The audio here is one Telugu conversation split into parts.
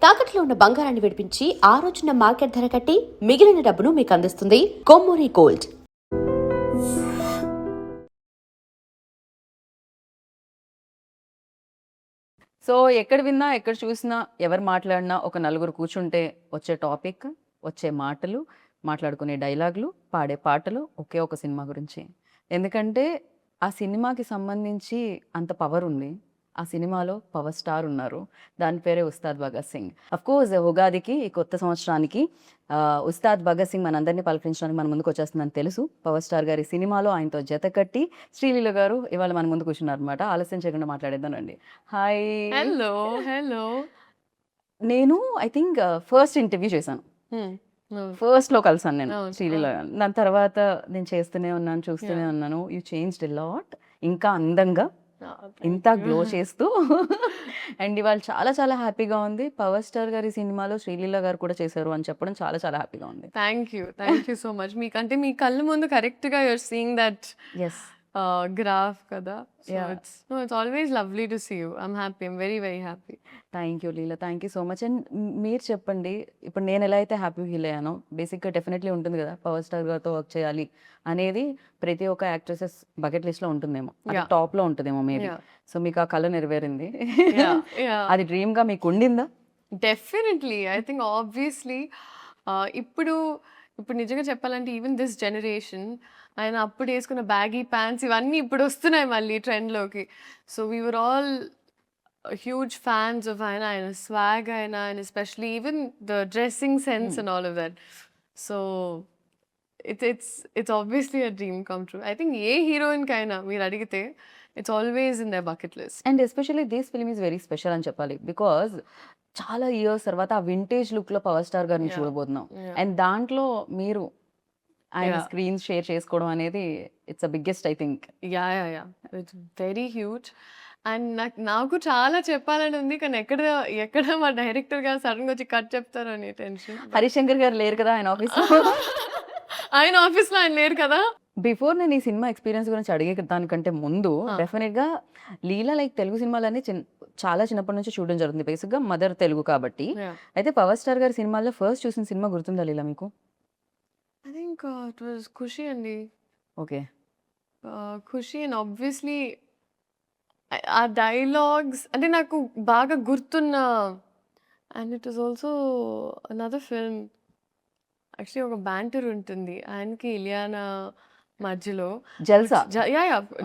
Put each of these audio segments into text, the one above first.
తాకట్లో ఉన్న బంగారాన్ని విడిపించి ఆ రోజున మార్కెట్ ధర కట్టి మిగిలిన డబ్బును మీకు అందిస్తుంది కొమ్మూరి గోల్డ్. సో ఎక్కడ విన్నా, ఎక్కడ చూసినా, ఎవరు మాట్లాడినా ఒక నలుగురు కూర్చుంటే వచ్చే టాపిక్, వచ్చే మాటలు, మాట్లాడుకునే డైలాగులు, పాడే పాటలు ఒకే ఒక సినిమా గురించి. ఎందుకంటే ఆ సినిమాకి సంబంధించి అంత పవర్ ఉంది. ఆ సినిమాలో పవర్ స్టార్ ఉన్నారు. దాని పేరే ఉస్తాద్ భగత్ సింగ్. అఫ్కోర్స్ ఉగాదికి ఈ కొత్త సంవత్సరానికి ఉస్తాద్ భగత్ సింగ్ మనందరినీ పలకరించడానికి మన ముందుకు వచ్చేస్తుందని తెలుసు. పవర్ స్టార్ గారి సినిమాలో ఆయనతో జత కట్టి శ్రీలీల గారు ఇవాళ మన ముందు కూర్చున్నారు అనమాట. ఆలస్యం చేయకుండా మాట్లాడేద్దానండి. హాయ్. Hello hello. నేను ఐ థింక్ ఫస్ట్ ఇంటర్వ్యూ చేశాను. ఫస్ట్‌లో కలిసాను నేను అవును, శ్రీలీల గారిని. దాని తర్వాత నేను చేస్తూనే ఉన్నాను, చూస్తూనే ఉన్నాను. You changed a lot. ఇంకా అందంగా, ఇంత గ్లో చేస్తూ అండ్ ఇవాళ చాలా చాలా హ్యాపీగా ఉంది. పవర్ స్టార్ గారి సినిమాలో శ్రీలీల గారు కూడా చేశారు అని చెప్పడం చాలా చాలా హ్యాపీగా ఉంది. Thank you so much. మీకంటే మీ కళ్ళ ముందు కరెక్ట్గా you're seeing that yes. Graph కదా. Yeah. It's always lovely to see you. I'm happy, I'm very very happy. Thank you Leela, thank you so much. And మీరు చెప్పండి, ఇప్పుడు నేను ఎలా అయితే హ్యాపీ ఫీల్ అయ్యానో బేసిక్గా డెఫినెట్లీ ఉంటుంది కదా పవర్ స్టార్ గారితో వర్క్ చేయాలి అనేది ప్రతి ఒక్క యాక్ట్రెసెస్ బకెట్ లిస్ట్లో ఉంటుందేమో, టాప్లో ఉంటుందేమో మేబీ. సో మీకు ఆ కళ నెరవేరింది. అది డ్రీమ్గా మీకు ఉండిందా? డెఫినెట్లీ. ఐ థింక్ ఆబ్వియస్లీ ఇప్పుడు ఇప్పుడు నిజంగా చెప్పాలంటే ఈవెన్ దిస్ జనరేషన్ ఆయన అప్పుడు వేసుకున్న బ్యాగీ ప్యాంట్స్ ఇవన్నీ ఇప్పుడు వస్తున్నాయి మళ్ళీ ట్రెండ్లోకి. So we were all huge fans of ఆయన స్వాగ్, ఆయన especially even the dressing sense and all of that. So it's obviously a dream come true. I think ఏ హీరోయిన్కి అయినా మీరు అడిగితే it's always in the bucket list. And especially this film is very special అని చెప్పాలి. బికాజ్ చాలా ఇయర్స్ తర్వాత ఆ వింటేజ్ లుక్లో పవర్ స్టార్ గారిని చూడబోతున్నాం. అండ్ దాంట్లో మీరు ఆయన స్క్రీన్ షేర్ చేసుకోవడం అనేది it's a biggest I think. Yeah it's very huge. And నాకు చాలా చెప్పాలని ఉంది, కానీ ఎక్కడ మా డైరెక్టర్ గారు సడన్గా వచ్చి కట్ చెప్తారు అని టెన్షన్. హరిశంకర్ గారు లేరు కదా ఆయన ఆఫీస్లో. ఆయన ఆఫీస్లో ఆయన లేరు కదా. బిఫోర్ నేను ఈ సినిమా ఎక్స్పీరియన్స్ గురించి అడిగే దానికంటే ముందు డెఫినెట్గా లీలా లైక్ తెలుగు సినిమాలన్నీ చాలా చిన్నప్పటి నుంచి చూడడం జరుగుతుంది. బేసిక్గా మదర్ తెలుగు కాబట్టి. అయితే పవర్ స్టార్ గారి సినిమాల్లో ఫస్ట్ చూసిన సినిమా గుర్తుందా లీలా మీకు? ఐ థింక్ ఇట్ వాజ్ ఖుషి అండి. ఓకే. ఖుషి. అండ్ ఆబ్వియస్లీ ఆ డైలాగ్స్ అంటే నాకు బాగా గుర్తున్న. And it was also another film. Actually ఒక బ్యాంటర్ ఉంటుంది ఆయనకి ఇలియానా మధ్యలో, జల్సా.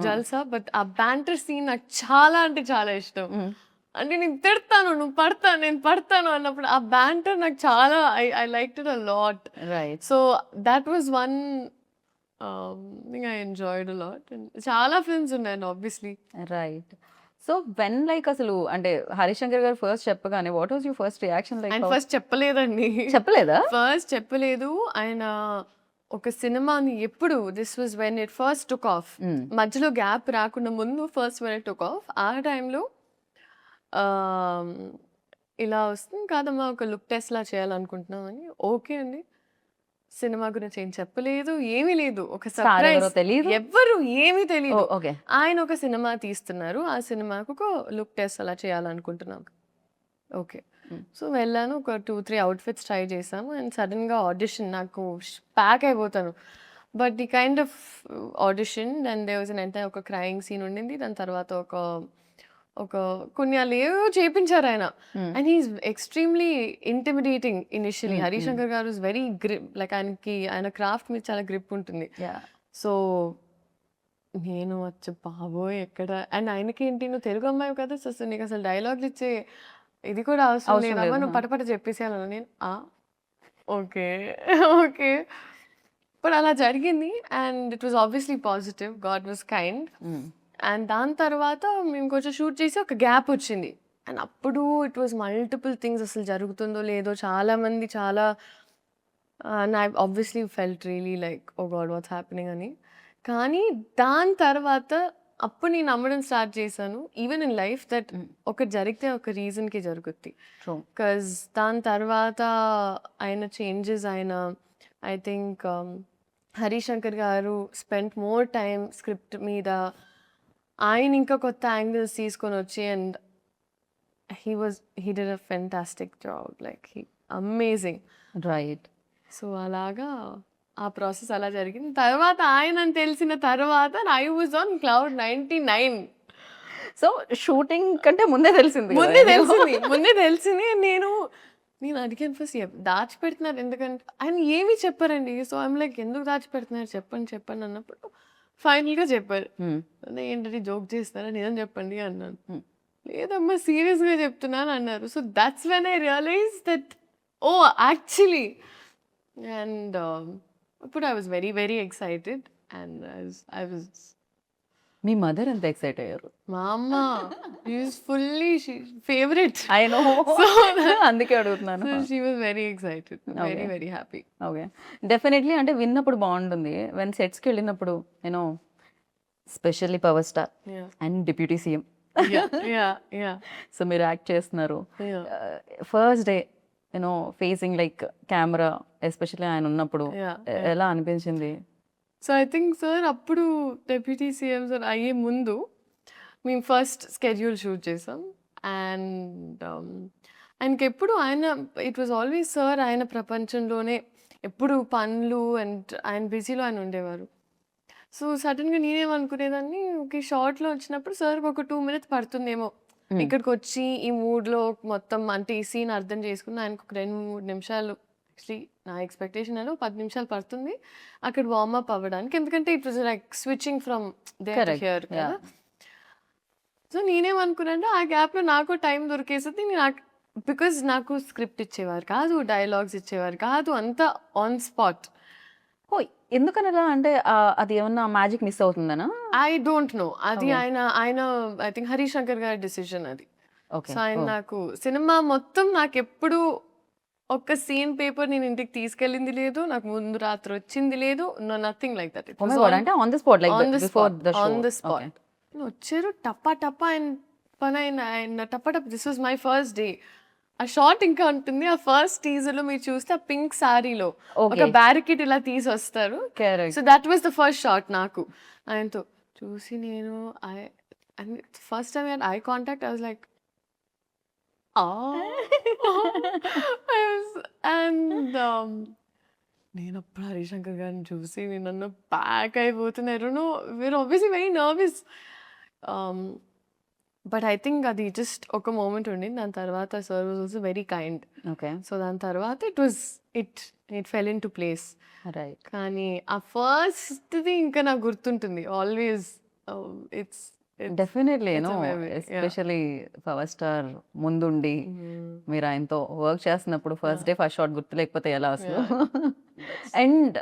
జల్సా. బట్ ఆ బ్యాంటర్ సీన్ నాకు చాలా అంటే చాలా ఇష్టం. అంటే నేను తిడతాను, నువ్వు పడతాను, నేను పడతాను అన్నప్పుడు ఆ బ్యాంటర్ నాకు చాలా I like it a lot. Right. So that was one thing I enjoyed a lot. చాలా ఫిల్మ్స్ ఉన్నాయండి obviously. Right. So when like అసలు అంటే హరిశంకర్ గారు ఫస్ట్ చెప్పగానే what was your first reaction? Like ఆయన ఫస్ట్ చెప్పలేదండి. చెప్పలేదా? ఫస్ట్ చెప్పలేదు ఆయన. ఒక సినిమాని ఎప్పుడు this was when it first took off, మధ్యలో గ్యాప్ రాకుండా ముందు first when it took off, ఆ టైంలో ఇలా వస్తుంది కాదమ్మా ఒక లుక్ టెస్ట్ లా చేయాలనుకుంటున్నాం అని. ఓకే అండి. సినిమా గురించి ఏం చెప్పలేదు, ఏమీ లేదు. ఒక సర్ప్రైజ్, ఎవ్వరు ఏమీ తెలియదు. ఆయన ఒక సినిమా తీస్తున్నారు, ఆ సినిమాకు ఒక లుక్ టెస్ట్ అలా చేయాలనుకుంటున్నాం. ఓకే. సో వెళ్ళాను, ఒక 2-3 అవుట్ఫిట్స్ ట్రై చేశాము. అండ్ సడన్గా ఆడిషన్, నాకు ప్యాక్ అయిపోతాను. But the kind of audition and they was అంటే ఒక క్రయింగ్ సీన్ ఉండింది. దాని తర్వాత ఒక కొన్ని వాళ్ళు ఏవో చేయించారు ఆయన. And he's extremely intimidating initially. Harishankar గారు ఇస్ వెరీ గ్రిప్, లైక్ ఆయన క్రాఫ్ట్ మీద చాలా గ్రిప్ ఉంటుంది. సో నేను వచ్చి బాబోయ్ ఎక్కడ. అండ్ ఆయనకి ఏంటి, నువ్వు తెలుగు అమ్మాయి కదా, సో నీకు అసలు డైలాగులు ఇచ్చే ఇది కూడా అవసరం లేదమ్మా, నువ్వు పటపట చెప్పేసేయాలను. నేను ఓకే ఓకే. బట్ అలా జరిగింది. And it was obviously positive, God was kind. And దాని తర్వాత మేము కొంచెం షూట్ చేసి ఒక గ్యాప్ వచ్చింది. అండ్ అప్పుడు ఇట్ వాజ్ మల్టిపుల్ థింగ్స్, అసలు జరుగుతుందో లేదో చాలామంది చాలా నాకు ఆబ్వియస్లీ ఫెల్ట్ రియలీ లైక్ ఓ గాడ్ వాట్స్ హ్యాపెనింగ్ అని. కానీ దాని తర్వాత అప్పుడు నేను నమ్మడం స్టార్ట్ చేశాను, ఈవెన్ ఇన్ లైఫ్ దట్ ఒకటి జరిగితే ఒక రీజన్కి జరుగుద్ది. బికాజ్ దాని తర్వాత ఆయన చేంజెస్, ఆయన ఐ థింక్ హరిశంకర్ గారు స్పెండ్ మోర్ టైం స్క్రిప్ట్ మీద. ఆయన ఇంకా కొత్త యాంగిల్స్ తీసుకొని వచ్చి and he did a fantastic job, like amazing. Right. So అలాగా ఆ ప్రాసెస్ అలా జరిగింది. తర్వాత ఆయనని తెలిసిన తర్వాత I was on cloud 99. So shooting కంటే ముందే తెలిసింది ముందే తెలిసింది. నేను అడిగాను ఫస్ట్ దాచిపెడుతున్నారు ఎందుకంటే ఆయన ఏమీ చెప్పారండి. సో ఐమ్ లైక్ ఎందుకు దాచిపెడుతున్నారు చెప్పండి అన్నప్పుడు ఫైనల్గా చెప్పారు. ఏంటంటే జోక్ చేస్తారా నిజం చెప్పండి అన్నాను. లేదమ్మా సీరియస్గా చెప్తున్నాను అన్నారు. So that's when I realize that oh actually. And ఇప్పుడు I was very very excited and I was మీ మదర్ ఎంత ఎక్సైట్ అయ్యారు? మా అమ్మ is fully favourite. I know, అందుకే అడుగుతున్నాను. She was very excited, very very happy. Okay, definitely. అంటే విన్నప్పుడు బాగుంటుంది. వెన్ సెట్స్కి వెళ్ళినప్పుడు you know specially power star and deputy CM, so మీరు యాక్ట్ చేస్తున్నారు. First day you know facing like camera, especially ఆయన ఉన్నప్పుడు ఎలా అనిపించింది? సో ఐ థింక్ సార్ అప్పుడు డెప్యూటీ సీఎం సార్ అయ్యే ముందు మేము ఫస్ట్ స్కెడ్యూల్ షూట్ చేసాం. అండ్ ఆయనకి ఎప్పుడు ఇట్ వాజ్ ఆల్వేస్ సార్ ఆయన ప్రపంచంలోనే ఎప్పుడు పనులు అండ్ ఆయన బిజీలో ఆయన ఉండేవారు. సో సడన్గా నేనేమనుకునేదాన్ని, ఓకే షార్ట్లో వచ్చినప్పుడు సార్కి ఒక 2 minutes పడుతుందేమో ఇక్కడికి వచ్చి ఈ మూడ్లో మొత్తం అంటే ఈ సీన్ అర్థం చేసుకుని ఆయనకు ఒక 2-3 నిమిషాలు, యాక్చువల్లీ నా ఎక్స్పెక్టేషన్ అని 10 నిమిషాలు పడుతుంది అక్కడ వార్మప్ అవ్వడానికి, ఎందుకంటే it was like switching from there to here కదా. సో నేనేమనుకున్నా అంటే ఆ గ్యాప్లో నాకు టైం దొరికేస్తుంది. బికాజ్ నాకు స్క్రిప్ట్ ఇచ్చేవారు కాదు, డైలాగ్స్ ఇచ్చేవారు కాదు, అంతా ఆన్ స్పాట్. ఓ, ఎందుకనలా? అంటే అది ఏమన్నా మ్యాజిక్ మిస్ అవుతుందనా? I don't know. అది ఆయన ఐ థింక్ హరీష్ శంకర్ గారి డిసిషన్ అది. సో ఆయన నాకు సినిమా మొత్తం నాకు ఎప్పుడు ఒక్క సీన్ పేపర్ నేను ఇంటికి తీసుకెళ్ళింది లేదు, నాకు ముందు రాత్రి వచ్చింది లేదు, నథింగ్ లైక్ దట్. వచ్చారు టప్పా టప్పా ఆయన పని ఆయన టప్పా టప్ప. This was my first day. ఆ షార్ట్ ఇంకా ఉంటుంది. ఆ ఫస్ట్ టీజర్ లో మీరు చూస్తే ఆ పింక్ సారీలో ఒక బ్యారికేడ్ ఇలా తీసి వస్తారు. So that was the first shot. నాకు ఆయనతో చూసి నేను first time eye contact, I was like and నేను అప్పుడు హరిశంకర్ గారిని చూసి నన్ను ప్యాక్ అయిపోతున్నారు. We're obviously very nervous. But I think అది జస్ట్ ఒక మూమెంట్ ఉండింది. దాని తర్వాత sir was also very kind. Okay, so దాని తర్వాత it fell into place. Right. కానీ ఆ ఫస్ట్ది ఇంకా నాకు గుర్తుంటుంది always. It's definitely especially power star ముందుండి మీరు ఆయనతో వర్క్ చేస్తున్నప్పుడు ఫస్ట్ డే ఫస్ట్ షాట్ గుర్తు లేకపోతే ఎలా అసలు. అండ్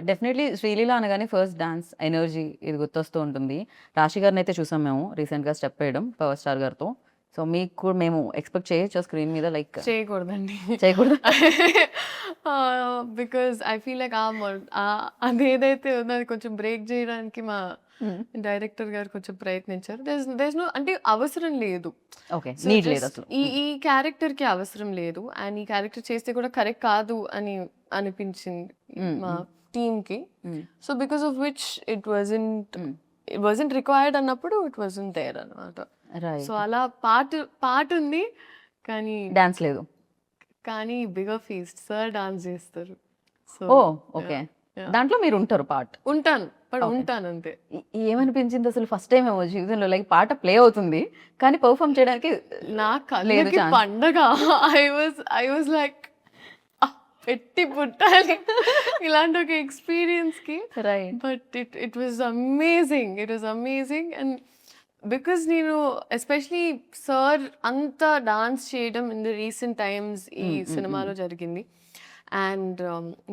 డెఫినెట్లీ శ్రీలీల అనగానే ఫస్ట్ డాన్స్ ఎనర్జీ ఇది గుర్తొస్తూ ఉంటుంది. రాశి గారిని అయితే చూసాం మేము రీసెంట్గా స్టెప్ వేయడం పవర్ స్టార్ గారితో. సో మీకు కూడా మేము ఎక్స్పెక్ట్ చేయొచ్చు స్క్రీన్ మీద? లైక్ చేయకూడదండి, చేయకూడదు. బికాజ్ ఐ ఫీల్ లైక్ అదేదైతే ఉందో అది కొంచెం బ్రేక్ చేయడానికి మా డైరెక్టర్ గారు కొంచెం ప్రయత్నించారు. దేర్ నో అంటే అవసరం లేదు. ఓకే, నీడ్ లేదు అసలు. ఈ క్యారెక్టర్ కి అవసరం లేదు అండ్ ఈ క్యారెక్టర్ చేస్తే కూడా కరెక్ట్ కాదు అని అనిపించింది మా టీమ్ కి. So because of which it wasn't required అన్నప్పుడు ఇట్ వాజంట్ దేర్ అన్నమాట. సో అలా పాట ఉంది కానీ డాన్స్ లేదు. కానీ బిగర్ ఫీస్ట్ సార్ డాన్స్ చేస్తారు. సో ఓకే, దాంట్లో మీరు ఉంటారు పార్ట్? ఉంటాను అంతే. ఏమనిపించింది అసలు ఫస్ట్ టైం ఏమో జీవితంలో లైక్ పాట ప్లే అవుతుంది కానీ పర్ఫామ్ చేయడానికి నాకు పండగ. ఐ వాజ్ లైక్ పెట్టి పుట్టాలి ఇలాంటి ఒక ఎక్స్పీరియన్స్ కి. But it was amazing and because నేను ఎస్పెషలీ సార్ అంతా డాన్స్ చేయడం ఇన్ ద రీసెంట్ టైమ్స్ ఈ సినిమాలో జరిగింది. అండ్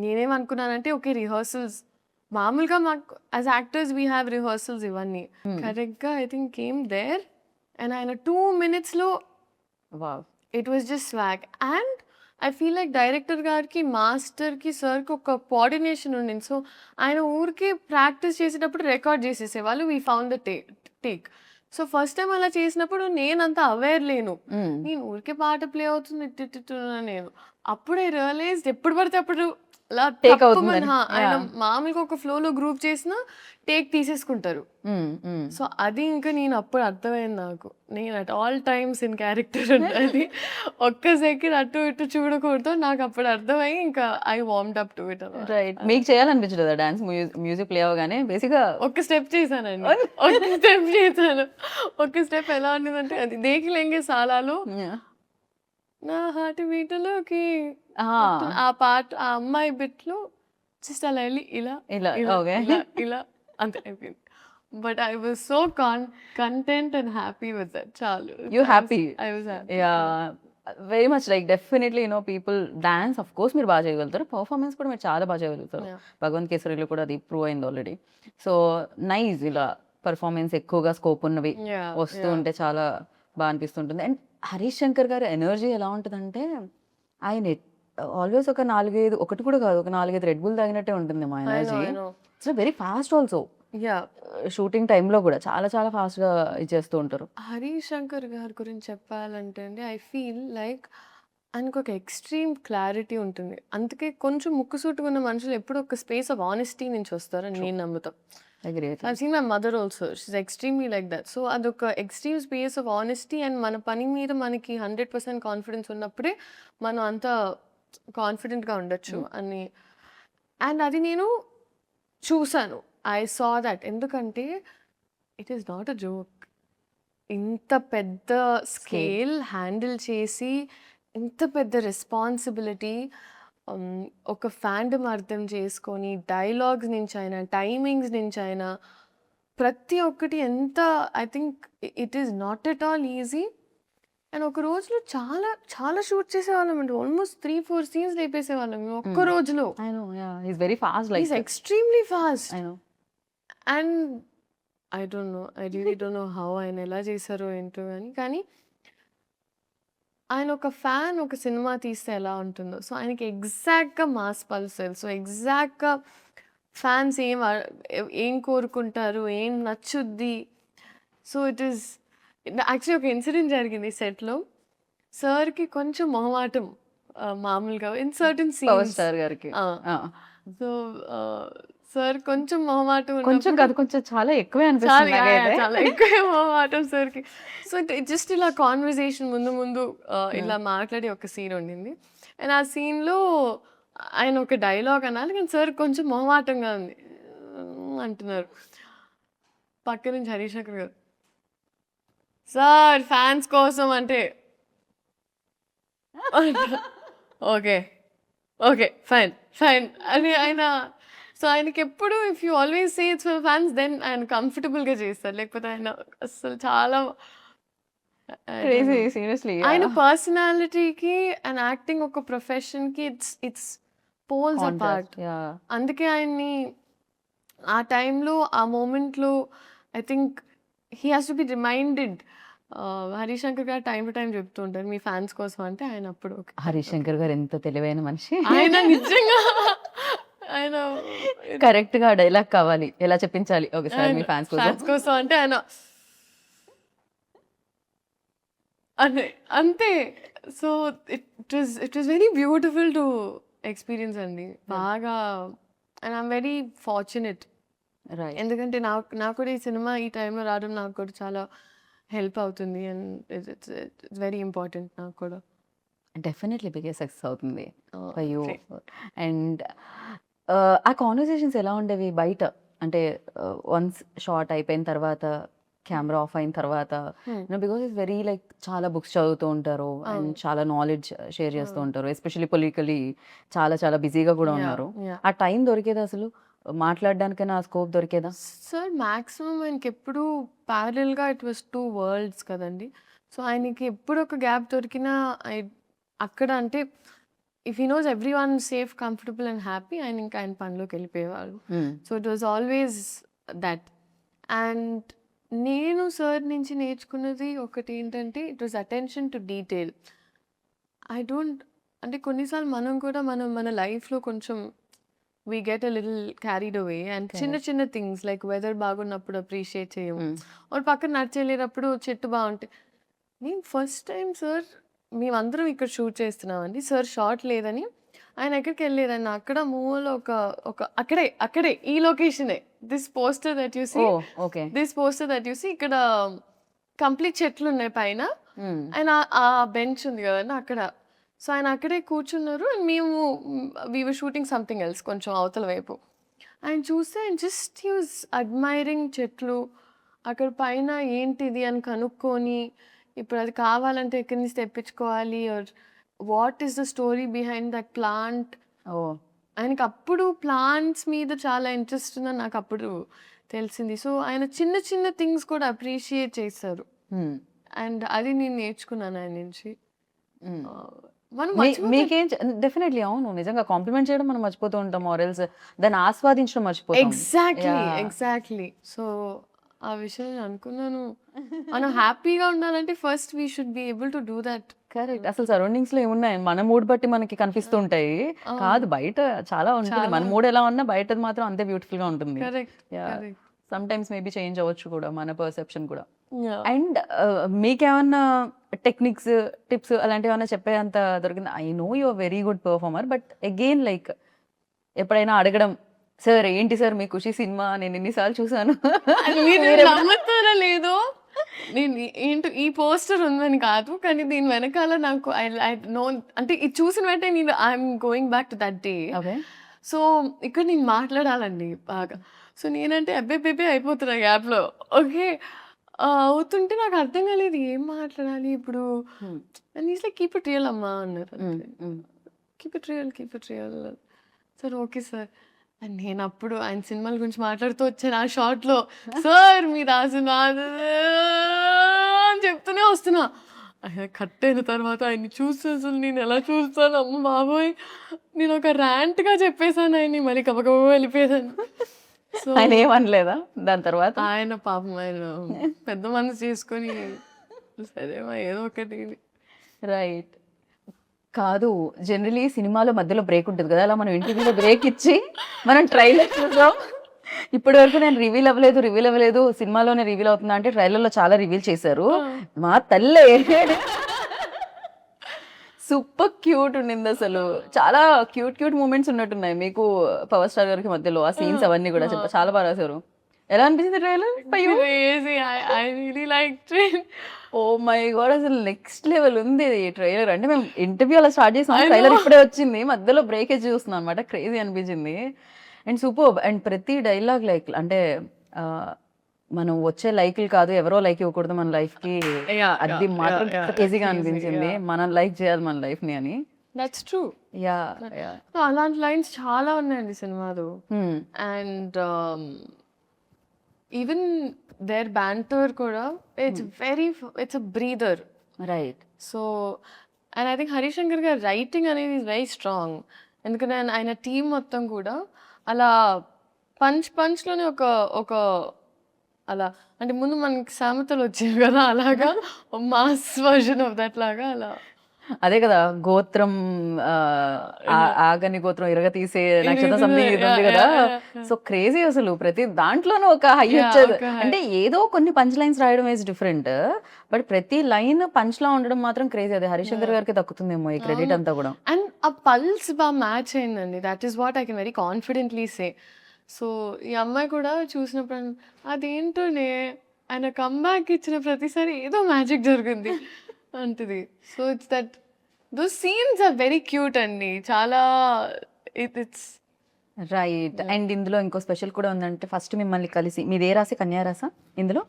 నేనేమనుకున్నానంటే ఓకే రిహర్సల్స్ మామూలుగా మాకు as actors we have rehearsals ఇవన్నీ కరెక్ట్గా I think came there and ఆయన 2 minutes it was just swag. And I feel like director గారికి మాస్టర్కి సార్కి ఒక కోఆర్డినేషన్ ఉండింది. సో ఆయన ఊరికి ప్రాక్టీస్ చేసేటప్పుడు రికార్డ్ చేసేసేవాళ్ళు. We found the take. So first time అలా చేసినప్పుడు నేనంతా అవేర్ లేను. నేను ఊరికే పాట ప్లే అవుతుంది నేను అప్పుడే రియలైజ్డ్ ఎప్పుడు పడితే అప్పుడు అలా Take తప్పుమని, అవుతుందని. ఆయన Yeah. మామూలుగా ఒక ఫ్లోలో గ్రూప్ చేసినా టేక్ తీసేసుకుంటారు. సో అది ఇంకా నేను అప్పుడు అర్థమైంది నాకు, నేను at all times in character ఉండాలి, ఒక్క సెకండ్ అటు ఇటు చూడకూడదు. నాకు అప్పుడు అర్థమయ్యి ఇంకా I warmed up to it. Right. మీకు చేయాలనిపించలేదా డాన్స్? మ్యూజిక్ ప్లే అవగానే బేసిక్గా ఒక స్టెప్ చేశానండి, ఒక స్టెప్ చేశాను. ఒక స్టెప్ ఎలా ఉండేదంటే, అది దేకి లెంగే సాలాలో నా హార్ట్ బీట్లోకి ఆ పాట, ఆ అమ్మాయి బిట్లో జస్ట్ అలా వెళ్ళి ఇలా ఇలా ఇలా ఓకే. ఇలా ఇలా అంతే అయిపోయింది. But I was so content and happy with that. చాలు. You happy? I was happy. Yeah, very much. Like definitely people dance of course మీరు బాగా చేయగలుగుతారు, పర్ఫార్మెన్స్ కూడా మీరు చాలా బాగా చేయగలుగుతారు. భగవంత్ కేసరిలో కూడా అది ప్రూవ్ అయింది ఆల్రెడీ. సో నైస్, ఇలా పర్ఫార్మెన్స్ ఎక్కువగా స్కోప్ ఉన్నవి వస్తూ ఉంటే చాలా బాగా అనిపిస్తుంటుంది. అండ్ హరీష్ శంకర్ గారి ఎనర్జీ ఎలా ఉంటుందంటే, ఆయన ఆల్వేస్ ఒక 4-5, ఒకటి కూడా కాదు, ఒక 4-5 రెడ్ బుల్ తాగినట్టే ఉంటుంది మా energy. It's very fast also. Yeah, shooting టైంలో కూడా చాలా చాలా ఫాస్ట్గా ఇచ్చేస్తూ ఉంటారు. హరీష్ శంకర్ గారి గురించి చెప్పాలంటే అండి, ఐ ఫీల్ లైక్ ఆయనకు ఒక ఎక్స్ట్రీమ్ క్లారిటీ ఉంటుంది. అందుకే కొంచెం ముక్కుసూటుగా ఉన్న మనుషులు ఎప్పుడు ఒక స్పేస్ ఆఫ్ ఆనెస్టీ నుంచి వస్తారని నేను నమ్ముతాం. I've seen my mother also. She's extremely like that. So అదొక extreme space of honesty, and మన పని మీద మనకి 100% కాన్ఫిడెన్స్ ఉన్నప్పుడే మనం అంత కాన్ఫిడెంట్గా ఉండొచ్చు అని. అండ్ అది నేను చూసాను, ఐ సా దట్. ఎందుకంటే it is not a joke. ఇంత పెద్ద స్కేల్ హ్యాండిల్ చేసి, ఇంత పెద్ద రెస్పాన్సిబిలిటీ, ఒక ఫ్యాండమ్ అర్థం చేసుకొని, డైలాగ్స్ నుంచి అయినా, టైమింగ్స్ నుంచి అయినా, ప్రతి ఒక్కటి ఎంత, I think it is not at all easy. And ఒక రోజులో చాలా చాలా షూట్ చేసేవాళ్ళం అండి. ఆల్మోస్ట్ 3-4 సీన్స్ లేపేసేవాళ్ళం మేము ఒక్క రోజులో. I know, yeah, he's very fast. Like is extremely fast. I know. And I don't no, I really don't know how ఆయన ఎలా చేశారో ఏంటో కానీ ఆయన ఒక ఫ్యాన్ ఒక సినిమా తీస్తే ఎలా ఉంటుందో, సో ఆయనకి ఎగ్జాక్ట్గా మాస్ పల్స్ తెలుసు. ఎగ్జాక్ట్గా ఫ్యాన్స్ ఏం కోరుకుంటారు, ఏం నచ్చుద్ది. సో ఇట్ ఈస్ యాక్చువల్లీ ఒక ఇన్సిడెంట్ జరిగింది సెట్లో. సార్కి కొంచెం మొహమాటం మామూలుగా in certain power scenes. Star గారికి సో సార్ కొంచెం మొహమాటం కొంచెం ఉన్నప్పుడు- కాదు, కొంచెం చాలా ఎక్కువే చాలా అనిపిస్తుంది నాకైతే. చాలా ఎక్కువ మొహమాటం సార్కి. సో జస్ట్ ఇలా కాన్వర్సేషన్ ముందు ఇలా మాట్లాడి ఒక సీన్ ఉండింది. అండ్ ఆ సీన్లో ఆయన ఒక డైలాగ్ అనాలి, కానీ సార్ కొంచెం మొహమాటంగా ఉంది అంటున్నారు. పక్క నుంచి హరీష్ శంకర్ గారు, సార్ ఫ్యాన్స్ కోసం అంటే ఓకే ఓకే ఫైన్ ఫైన్ అని ఆయన. సో ఆయనకి ఎప్పుడు if you always say it's for fans, then ఆయన కంఫర్టబుల్గా చేస్తారు. లేకపోతే ఆయన అసలు చాలా క్రేజీ, సీరియస్లీ. ఆయన పర్సనాలిటీకి అండ్ యాక్టింగ్ ఒక ప్రొఫెషన్కి ఇట్స్ పోల్స్ అపార్ట్. అందుకే ఆయన్ని ఆ టైంలో ఆ మూమెంట్లో I think he has to be reminded. Harish Shankar గారు టైం టు టైం చెప్తూ ఉంటారు మీ ఫ్యాన్స్ కోసం అంటే, ఆయన అప్పుడు హరీష్ శంకర్ గారు ఎంత తెలివైన మనిషి. ఆయన నిజంగా ఆయన కరెక్ట్ గా డైలాగ్ కావాలి, ఎలా చెప్పించాలి ఒకసారి మీ ఫ్యాన్స్ ఫ్యాన్స్ కోసం అంటే ఆయన అంతే. So it was very beautiful to experience అండి, బాగా. అండ్ ఐఎమ్ వెరీ ఫార్చునేట్, ఎందుకంటే నాకు కూడా ఈ సినిమా ఈ టైంలో రావడం నాకు కూడా చాలా హెల్ప్ అవుతుంది. అండ్ ఇట్స్ వెరీ ఇంపార్టెంట్ నాకు కూడా. డెఫినెట్లీ బిగ్గెస్ట్ సక్సెస్ అవుతుంది ఫర్ యూ. అండ్ ఆ కాన్వర్సేషన్స్ ఎలా ఉండేవి బయట? అంటే వన్స్ షార్ట్ అయిపోయిన తర్వాత, కెమెరా ఆఫ్ అయిన తర్వాత, బికాస్ ఇట్స్ వెరీ లైక్ చాలా బుక్స్ చదువుతూ ఉంటారు అండ్ చాలా నాలెడ్జ్ షేర్ చేస్తూ ఉంటారు, ఎస్పెషల్లీ పొలిటికలీ చాలా చాలా బిజీగా కూడా ఉన్నారు. ఆ టైం దొరికేదా అసలు మాట్లాడడానికైనా? ఆ స్కోప్ దొరికేదా? సార్ మ్యాక్సిమం ఆయనకి ఎప్పుడు ప్యారల్గా ఇట్ వాస్ 2 వరల్డ్స్ కదండి. సో ఆయనకి ఎప్పుడు ఒక గ్యాప్ దొరికినా అక్కడ అంటే if he knows everyone safe, comfortable and happy, ఆయన ఇంకా ఆయన పనిలోకి వెళ్ళిపోయేవాళ్ళు. So it was always that. And నేను సార్ నుంచి నేర్చుకున్నది ఒకటి ఏంటంటే, it was attention to detail. అంటే కొన్నిసార్లు మనం కూడా మన లైఫ్లో కొంచెం we get a little carried away, and చిన్న థింగ్స్ లైక్ వెదర్ బాగున్నప్పుడు అప్రిషియేట్ చేయము, ఒక పక్కన నడిచేళ్ళేటప్పుడు చెట్టు బాగుంటే. నేను ఫస్ట్ టైం సార్ మేమందరం ఇక్కడ షూట్ చేస్తున్నామండి. సార్ షాట్ లేదని ఆయన ఎక్కడికి వెళ్ళలేదండి. అక్కడ మూవీలో ఒక అక్కడే ఈ లొకేషనే. This poster that you see, okay. This poster that you see, ఇక్కడ కంప్లీట్ చెట్లు ఉన్నాయి పైన. ఆయన ఆ బెంచ్ ఉంది కదండి అక్కడ. సో ఆయన అక్కడే కూర్చున్నారు. అండ్ మేము we were shooting something else కొంచెం అవతల వైపు. ఆయన చూస్తే ఆయన జస్ట్ హీ వాజ్ అడ్మైరింగ్ చెట్లు. అక్కడ పైన ఏంటిది అని కనుక్కొని, ఇప్పుడు అది కావాలంటే ఎక్కడి నుంచి తెప్పించుకోవాలి, or what is the story behind that plant. ఆయనకి అప్పుడు ప్లాంట్స్ మీద చాలా ఇంట్రెస్ట్ ఉందని నాకు అప్పుడు తెలిసింది. సో ఆయన చిన్న చిన్న థింగ్స్ కూడా అప్రిషియేట్ చేస్తారు. అండ్ అది నేను నేర్చుకున్నాను ఆయన నుంచి. మీకేం డెఫినెట్లీ అవును, నిజంగా కాంప్లిమెంట్ చేయడం మనం మర్చిపోతూ ఉంటాం, ఆర్ఎల్స్ దాన్ని ఆస్వాదించడం మర్చిపోతాం. ఎగ్జాక్ట్లీ. సో ఆ విషయం నేను అనుకున్నాను, మనం హ్యాపీగా ఉండాలంటే first we should be able to do that. Correct. అసలు సరౌండింగ్స్ లో ఏమున్నాయి, మన మూడ్ బట్టి మనకి కనిపిస్తూ ఉంటాయి. కాదు బయట చాలా ఉంటుంది, మన మూడ్ ఎలా ఉన్నా బయటది మాత్రం అంతే బ్యూటిఫుల్ గా ఉంటుంది. సమ్ టైమ్స్ మేబీ చేంజ్ అవ్వచ్చు కూడా మన పర్సెప్షన్ కూడా. అండ్ మీకేమన్నా టెక్నిక్స్, టిప్స్ అలాంటివి ఏమన్నా చెప్పేంత దొరికింది? I know you are very good performer, but again like ఎప్పుడైనా అడగడం, సార్ ఏంటి సార్ మీ ఖుషి సినిమా నేను ఎన్నిసార్లు చూసాను, నమ్ముతారా లేదో, నేను ఏంటో ఈ పోస్టర్ ఉందని కాదు, కానీ దీని వెనకాల నాకు ఐ నో, అంటే ఇది చూసిన వెంటనే నేను I'm going back to that day. So ఇక్కడ నేను మాట్లాడాలండి బాగా. సో నేనంటే అబ్బే అయిపోతున్నా గ్యాప్లో. ఓకే, అవుతుంటే నాకు అర్థం కాలేదు ఏం మాట్లాడాలి ఇప్పుడు. And is like keep it real అమ్మా అన్నారు. Keep it real sir. Okay sir. And నేను అప్పుడు ఆయన సినిమాల గురించి మాట్లాడుతూ వచ్చాను ఆ షార్ట్లో. సార్ మీరు ఆ సినిమా అని చెప్తూనే వస్తున్నా. ఆయన కట్ అయిన తర్వాత ఆయన్ని చూస్తే అసలు నేను ఎలా చూస్తాను, అమ్మ బాబోయ్, నేను ఒక ర్యాంట్గా చెప్పేశాను ఆయన్ని, మళ్ళీ కబకబ వెళ్ళిపోయాను. సో ఆయన ఏమనలేదా దాని తర్వాత? ఆయన పాపం ఆయన పెద్ద మనసు చేసుకొని సరేమా ఏదో ఒకటి. రైట్. కాదు, జనరలీ సినిమాలో మధ్యలో బ్రేక్ ఉంటుంది కదా, అలా మనం ఇంటర్వ్యూలో బ్రేక్ ఇచ్చి మనం ట్రైలర్ చూసాం. ఇప్పటి వరకు నేను రివీల్ అవ్వలేదు, సినిమాలోనే రివీల్ అవుతుందా అంటే ట్రైలర్లో చాలా రివీల్ చేశారు. మా తల్లే సూపర్ క్యూట్ ఉండింది అసలు. చాలా క్యూట్ మూమెంట్స్ ఉన్నట్టున్నాయి మీకు పవర్ స్టార్ గారికి మధ్యలో ఆ సీన్స్ అవన్నీ కూడా చాలా బాగా రాశారు. ఎలా అనిపించింది ట్రైలర్? ఓ మై గాడ్, అసలు నెక్స్ట్ లెవెల్ ఉంది ట్రైలర్. అంటే మేము ఇంటర్వ్యూ అలా స్టార్ట్ చేసాం, ట్రైలర్ ఇప్పుడే వచ్చింది, మధ్యలో బ్రేక్ చూస్తున్నాం అనమాట. క్రేజీ అనిపించింది అండ్ సూపర్. అండ్ ప్రతి డైలాగ్ లైక్ అంటే మనం వచ్చే లైక్లు కాదు, ఎవరో లైక్ ఇవ్వకూడదు మన లైఫ్ కి, అది మాత్రం క్రేజీగా అనిపించింది. మనం లైక్ చేయాలి మన లైఫ్ ని అని. That's true. అలాంటి లైన్స్ చాలా ఉన్నాయండి సినిమాలో. అండ్ ఈవెన్ దేర్ బ్యాంటర్ కూడా it's a breather. Right. So and I think Harish Shankar గారి రైటింగ్ అనేది ఈజ్ వెరీ స్ట్రాంగ్. ఎందుకంటే ఆయన టీం మొత్తం కూడా అలా పంచ్లోనే ఒక అలా, అంటే ముందు మనకి సామెతలు వచ్చేవి కదా, అలాగా మాస్ వర్జన్ ఆఫ్ దట్ లాగా అలా. అదే కదా, గోత్రం ఆగని గోత్రం ఇరగ తీసే నక్షత్రం సంథింగ్ ఇది ఉంది కదా. సో క్రేజీ అసలు, ప్రతి దాంట్లోనూ ఒక హై వచ్చేది. అంటే ఏదో కొన్ని పంచ్ లైన్స్ రాయడం ఈజ్ డిఫరెంట్, బట్ ప్రతి లైన్ పంచ్ లా ఉండడం మాత్రం క్రేజీ. అదే హరీష్ శంకర్ గారికి దక్కుతుందేమో ఈ క్రెడిట్ అంతా కూడా. అండ్ ఆ పల్స్ బాగా మ్యాచ్ అయిందండి. That is what I can very confidently say. So ఈ అమ్మాయి కూడా చూసినప్పుడు అదేంటోనే ఆయన కమ్బ్యాక్ ఇచ్చిన ప్రతిసారి ఏదో మ్యాజిక్ జరిగింది అంటది. So it's that those scenes are very cute అండి, చాలా ఇట్స్ రైట్. అండ్ ఇందులో ఇంకో స్పెషల్ కూడా ఉందంటే, ఫస్ట్ మిమ్మల్ని కలిసి, మీదే రాసి కన్యా రాసా ఇందులో?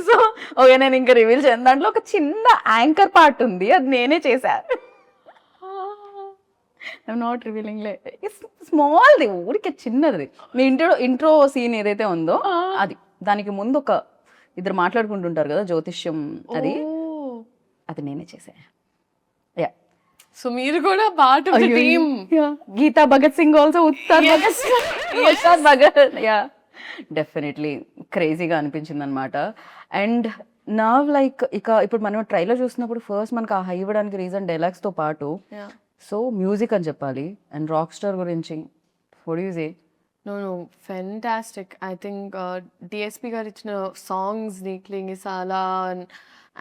సో ఓకే, నేను ఇంకా రివీల్ చేయను. దాంట్లో ఒక చిన్న యాంకర్ పార్ట్ ఉంది, అది నేనే చేశా. ఐఎమ్ నాట్ రివీలింగ్, స్మాల్ది, ఊరికే చిన్నది. మీ ఇంట్రో సీన్ ఏదైతే ఉందో అది, దానికి ముందు ఒక ఇద్దరు మాట్లాడుకుంటుంటారు కదా జ్యోతిష్యం, అది నేనే చేసా. యా. సో మీరు కూడా part of the team. Geeta Bhagat Singh also, ఉత్తార్ భగత్. యా, డెఫినెట్లీ క్రేజీగా అనిపించింది అనమాట. అండ్ నా లైక్ ఇప్పుడు మనం ట్రైలర్ చూసినప్పుడు ఫస్ట్ మనకు ఆ హై ఇవ్వడానికి రీజన్ డైలాగ్స్తో పాటు సో మ్యూజిక్ అని చెప్పాలి. అండ్ రాక్ స్టార్ గురించి what do you say? No, fantastic. I think DSP గారు ఇచ్చిన సాంగ్స్ నీక్లింగి సాలా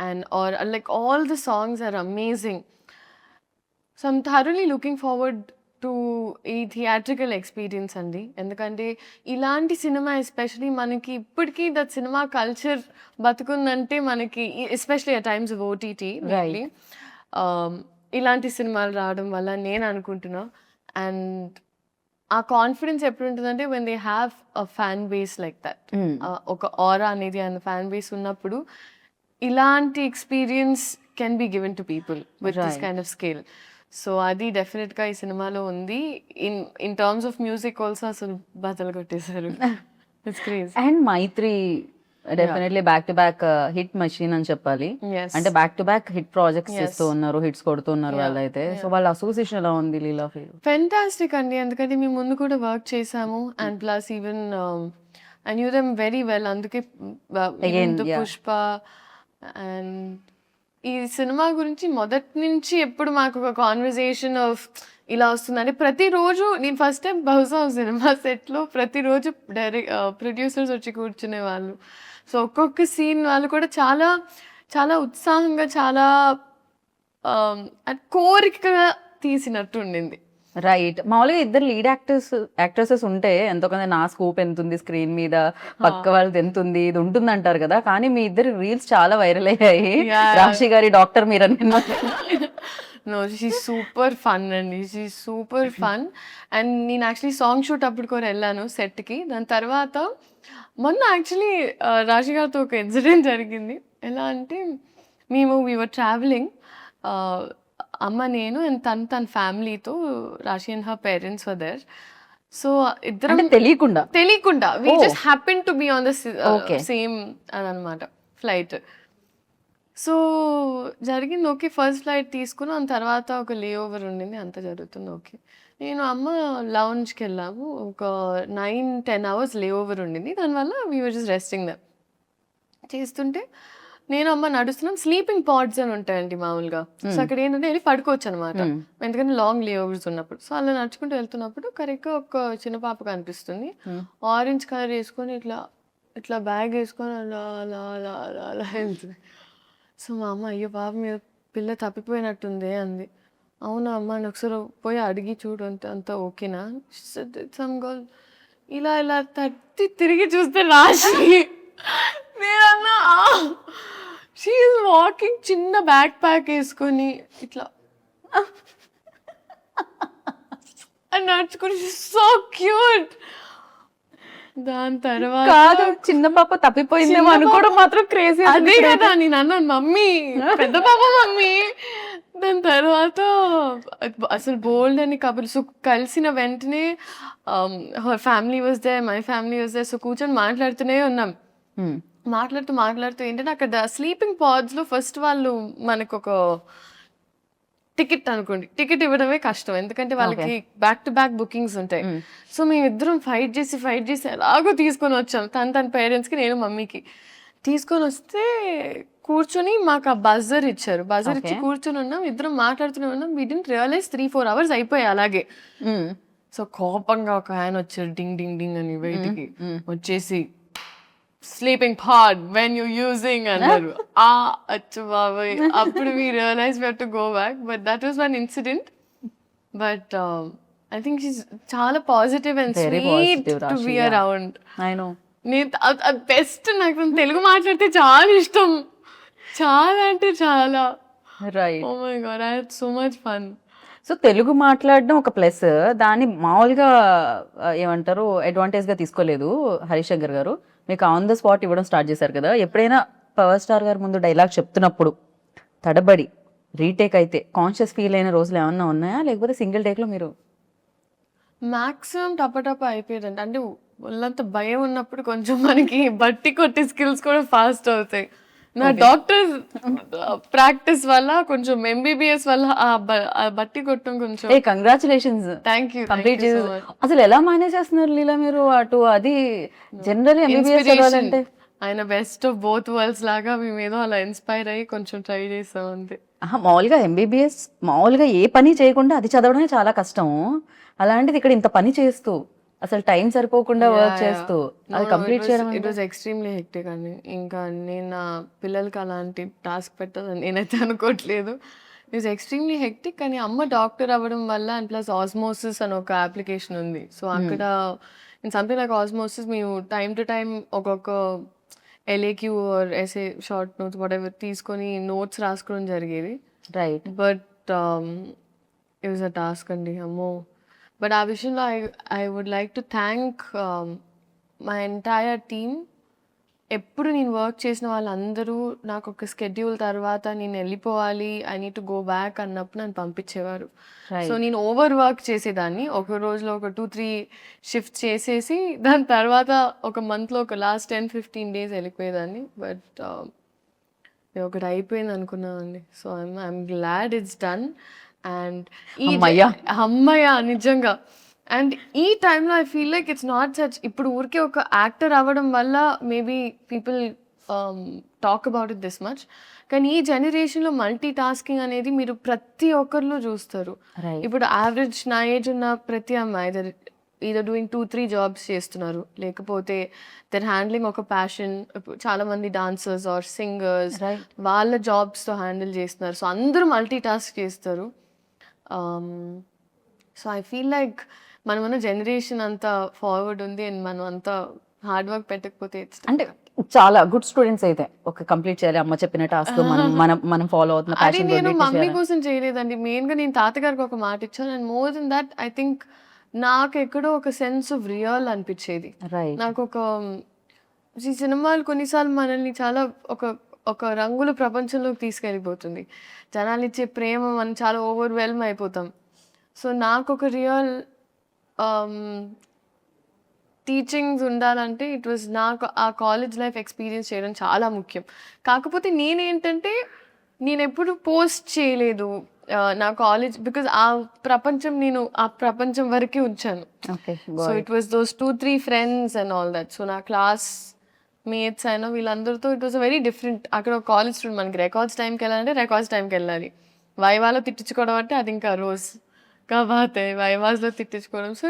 and or like all the songs are amazing. So I'm thoroughly looking forward to ఈ థియేట్రికల్ ఎక్స్పీరియన్స్ అండి. ఎందుకంటే ఇలాంటి సినిమా ఎస్పెషలీ మనకి ఇప్పటికీ దట్ సినిమా కల్చర్ బతుకుందంటే మనకి especially at times of OTT ఇలాంటి సినిమాలు రావడం వల్ల నేను అనుకుంటున్నా. అండ్ ఆ కాన్ఫిడెన్స్ ఎప్పుడు ఉంటుందంటే when they have a fan base like that, ఒక ఆరా అనేది అండ్ ఫ్యాన్ బేస్ ఉన్నప్పుడు ఇలాంటి experience can be given to people with this kind of scale. So అది డెఫినెట్గా ఈ సినిమాలో ఉంది. In terms of music also అసలు బద్దలు కొట్టేశారు. It's crazy. And Mythri definitely back to back hit machine అని చెప్పాలి. అంటే back to back hit projects చేస్తూ ఉన్నారు, హిట్స్ కొడుతున్నారు వాళ్ళైతే. సో వాళ్ళ అసోసియేషన్ ఎలా ఉంది లీలా ఫీల్? ఫెంటాస్టిక్ అండి. ఎందుకంటే మేము ముందు కూడా వర్క్ చేసాము and plus even I knew them very well. అందుకే పుష్ప అండ్ ఈ సినిమా గురించి మొదటి నుంచి ఎప్పుడు మాకు ఒక కాన్వర్జేషన్ ఆఫ్ ఇలా వస్తుందంటే ప్రతిరోజు నేను ఫస్ట్ టైం బహుశా సినిమా సెట్లో ప్రతిరోజు ప్రొడ్యూసర్స్ వచ్చి కూర్చునే వాళ్ళు. సో ఒక్కొక్క సీన్ వాళ్ళు కూడా చాలా చాలా ఉత్సాహంగా చాలా కోరికగా తీసినట్టు ఉండింది. రైట్. మామూలుగా ఇద్దరు లీడ్ యాక్ట్రెసెస్ ఉంటే ఎంతో కొంత నా స్కోప్ ఎంత ఉంది స్క్రీన్ మీద, పక్క వాళ్ళది ఎంత ఉంది, ఇది ఉంటుంది అంటారు కదా. కానీ మీ ఇద్దరు రీల్స్ చాలా వైరల్ అయ్యాయి. రాశి గారి డాక్టర్ మీరు అని. నో, షీ సూపర్ ఫన్ అండి, షీ సూపర్ ఫన్. అండ్ నేను యాక్చువల్లీ సాంగ్ షూట్ అప్పుడు కూడా వెళ్ళాను సెట్కి. దాని తర్వాత మొన్న యాక్చువల్లీ రాశి గారితో ఒక ఇన్సిడెంట్ జరిగింది. ఎలా అంటే వీఆర్ ట్రావెలింగ్, అమ్మ నేను అండ్ తన ఫ్యామిలీతో, Raashi and her parents were there. So ఇద్దరం తెలియకుండా we just happen to be on the same అని అనమాట ఫ్లైట్. సో జరిగింది ఓకే, ఫస్ట్ ఫ్లైట్ తీసుకున్నాం. తర్వాత ఒక లే ఓవర్ ఉండింది, అంత జరుగుతుంది ఓకే. నేను అమ్మ లౌంజ్కి వెళ్ళాము, ఒక 9-10 hours లే ఓవర్ ఉండింది. దానివల్ల వీ వర్ జస్ట్ రెస్టింగ్ దమ్ చేస్తుంటే నేను అమ్మ నడుస్తున్నాం. స్లీపింగ్ పాడ్స్ అని ఉంటాయండి మామూలుగా. సో అక్కడ ఏంటంటే వెళ్ళి పడుకోవచ్చు అనమాట, ఎందుకంటే లాంగ్ లే ఓవర్స్ ఉన్నప్పుడు. సో అలా నడుచుకుంటూ వెళ్తున్నప్పుడు కరెక్ట్గా ఒక చిన్న పాప కనిపిస్తుంది, ఆరెంజ్ కలర్ వేసుకొని ఇట్లా ఇట్లా బ్యాగ్ వేసుకొని అలా అలా అలా అలా అలా వెళ్తుంది. సో మా అమ్మ అయ్యో పాప మీద పిల్ల తప్పిపోయినట్టుంది అంది. అవునా అమ్మ అని ఒకసారి పోయి అడిగి చూడు అంతా ఓకేనా. సమ్ గర్ల్ ఇలా ఇలా తట్టి తిరిగి చూస్తే రాశి. నేనన్నా షీ ఈజ్ వాకింగ్, చిన్న బ్యాక్ ప్యాక్ వేసుకొని ఇట్లా అని నడుచుకొని, సో క్యూట్. దాని తర్వాత చిన్న పాప తప్పిపోయిందేమో అనుకోవడం మాత్రం క్రేజీ. అదే కదా నేను అన్నాను, మమ్మీ పెద్ద పాప మమ్మీ. దాని తర్వాత అసలు బోల్డ్ అని కబుర్లు. సో కలిసిన వెంటనే her family was there, my family was there. So కూర్చొని మాట్లాడుతూనే ఉన్నాం. మాట్లాడుతూ ఏంటంటే అక్కడ స్లీపింగ్ పాడ్స్లో ఫస్ట్ వాళ్ళు మనకు ఒక టికెట్ అనుకోండి, టికెట్ ఇవ్వడమే కష్టం, ఎందుకంటే వాళ్ళకి బ్యాక్ టు బ్యాక్ బుకింగ్స్ ఉంటాయి. సో మేమిద్దరం ఫైట్ చేసి ఎలాగో తీసుకొని వచ్చాం. తన పేరెంట్స్కి, నేను మమ్మీకి తీసుకొని వస్తే కూర్చొని మాకు ఆ బజర్ ఇచ్చారు. బజర్ ఇచ్చి కూర్చొని ఉన్నాం, ఇద్దరం మాట్లాడుతూనే ఉన్నాం. వీ డిడ్ంట్ రియలైజ్ 3-4 hours అయిపోయాయి అలాగే. సో కోపంగా ఒక ఆయన వచ్చారు, డింగ్ డింగ్ డింగ్ అని బయటికి వచ్చేసి, sleeping pod when you using అన్నారు. అచ్చు బాబాయ్, అప్పుడు we realize we have to go back. But that was one incident. But I think she's చాలా positive and sweet to be around. నేను బెస్ట్, నాకు తెలుగు మాట్లాడితే చాలా ఇష్టం, చాలా అంటే చాలా. Right. Oh my god, I had so much fun. So Telugu మాట్లాడడం ఒక ప్లస్, దాన్ని మామూలుగా ఏమంటారు అడ్వాంటేజ్గా తీసుకోలేదు హరిశంకర్ గారు. మీకు ఆన్ ద స్పాట్ ఇవ్వడం స్టార్ట్ చేశారు కదా. ఎప్పుడైనా పవర్ స్టార్ గారి ముందు డైలాగ్ చెప్తున్నప్పుడు తడబడి రీటేక్ అయితే కాన్షియస్ ఫీల్ అయిన రోజులు ఏమన్నా ఉన్నాయా, లేకపోతే సింగిల్ టేక్లో మీరు? మ్యాక్సిమం టపటప అయిపోయేదండి. అంటే ఒళ్ళంత భయం ఉన్నప్పుడు కొంచెం మనకి బట్టి కొట్టే స్కిల్స్ కూడా ఫాస్ట్ అవుతాయి. నా డాక్టర్ ప్రాక్టీస్ వల్ల కొంచెం MBBS వల్ల ఆ బట్టి కొట్టడం కొంచెం. కంగ్రాచులేషన్స్. Thank you. కంప్లీట్ చేసి అసలు ఎలా మేనేజ్ చేస్తున్నారు లీలా మీరు? అటు అది జనరల్ MBBS చదవాలంటే ఆయన బెస్ట్ ఆఫ్ బోత్ వరల్డ్స్ లాగా మేము ఏదో అలా ఇన్స్పైర్ అయ్యి కొంచెం ట్రై చేస్తాం అంతే. మామూలుగా MBBS మామూలుగా ఏ పని చేయకుండా అది చదవడమే చాలా కష్టం. అలాంటిది ఇక్కడ ఇంత పని చేస్తూ అసలు టైం సరిపోకుండా వర్క్ చేస్తూ అది కంప్లీట్ చేయడం ఇట్ వాజ్ ఎక్స్ట్రీమ్లీ హెక్టిక్ అండి. ఇంకా నేను నా పిల్లలకి అలాంటి టాస్క్ పెట్టాలని నేనైతే అనుకోవట్లేదు. It was extremely hectic. కానీ అమ్మ డాక్టర్ అవ్వడం వల్ల అండ్ ప్లస్ ఆస్మోసిస్ అని ఒక అప్లికేషన్ ఉంది. సో అక్కడ ఇన్ సంథింగ్ లైక్ ఆస్మోసిస్ మేము టైం టు టైం ఒక్కొక్క LAQ or SA short notes whatever తీసుకొని నోట్స్ రాసుకోవడం జరిగేది. Right. But it was a task అండి, అమ్మో. బట్ ఆ విషయంలో I would like to thank my entire team. ఎప్పుడు నేను వర్క్ చేసిన వాళ్ళందరూ నాకు ఒక స్కెడ్యూల్ తర్వాత నేను వెళ్ళిపోవాలి, I need to go back అన్నప్పుడు నన్ను పంపించేవారు. సో నేను ఓవర్ వర్క్ చేసేదాన్ని. ఒక రోజులో ఒక 2-3 షిఫ్ట్ చేసేసి దాని తర్వాత ఒక మంత్లో ఒక లాస్ట్ 10-15 days వెళ్ళిపోయేదాన్ని. బట్ ఒకటి అయిపోయింది అనుకున్నానండి. So I'm glad it's done. And అమ్మయ్య నిజంగా. అండ్ ఈ టైంలో I feel like it's not such, ఇప్పుడు ఊరికే ఒక యాక్టర్ అవ్వడం వల్ల maybe people talk about it this much. కానీ ఈ జనరేషన్లో మల్టీ టాస్కింగ్ అనేది మీరు ప్రతి ఒక్కరిలో చూస్తారు. ఇప్పుడు యావరేజ్ నా ఏజ్ ఉన్న ప్రతి అమ్మాయి ఈదర్ డూయింగ్ 2-3 jobs చేస్తున్నారు, లేకపోతే దర్ హ్యాండ్లింగ్ ఒక ప్యాషన్. చాలా మంది డాన్సర్స్ ఆర్ సింగర్స్ వాళ్ళ జాబ్స్తో హ్యాండిల్ చేస్తున్నారు. సో అందరూ మల్టీ టాస్క్ చేస్తారు. సో ఐ ఫీల్ లైక్ మనమున్న జనరేషన్ అంతా ఫార్వర్డ్ ఉంది అండ్ మనం అంతా హార్డ్ వర్క్ పెట్టకపోతే అంటే చాలా గుడ్ స్టూడెంట్స్ అయితే ఒక కంప్లీట్ చేయాలి అమ్మ చెప్పిన టాస్క్ మనం ఫాలో అవుతున్న అది నేను మమ్మీ కోసం చేయలేదండి. మెయిన్గా నేను తాతగారికి ఒక మాట ఇచ్చాను. And more than that I think నాకు ఎక్కడో ఒక సెన్స్ ఆఫ్ రియల్ అనిపించేది. నాకు ఒక ఈ సినిమాలు కొన్నిసార్లు మనల్ని చాలా ఒక రంగుల ప్రపంచంలోకి తీసుకెళ్ళిపోతుంది. జనాలు ఇచ్చే ప్రేమ మనం చాలా ఓవర్వెల్మ్ అయిపోతాం. సో నాకు ఒక రియల్ టీచింగ్స్ ఉండాలంటే ఇట్ వాజ్ నాకు ఆ కాలేజ్ లైఫ్ ఎక్స్పీరియన్స్ చేయడం చాలా ముఖ్యం. కాకపోతే నేనేంటంటే నేను ఎప్పుడు పోస్ట్ చేయలేదు నా కాలేజ్, బికాజ్ ఆ ప్రపంచం వరకే ఉంచాను. So it was those 2-3 friends and all that. So నా క్లాస్ మేట్స్ అయినా వీళ్ళందరితో it was a very different. అక్కడ ఒక కాలేజ్ స్టూడెంట్, మనకి రికార్డ్స్ టైంకి వెళ్ళాలంటే రికార్డ్స్ టైంకి వెళ్ళాలి. వైవాలో తిట్టించుకోవడం అంటే అది ఇంకా రోజు కాబట్టి వైవాస్లో తిట్టించుకోవడం. సో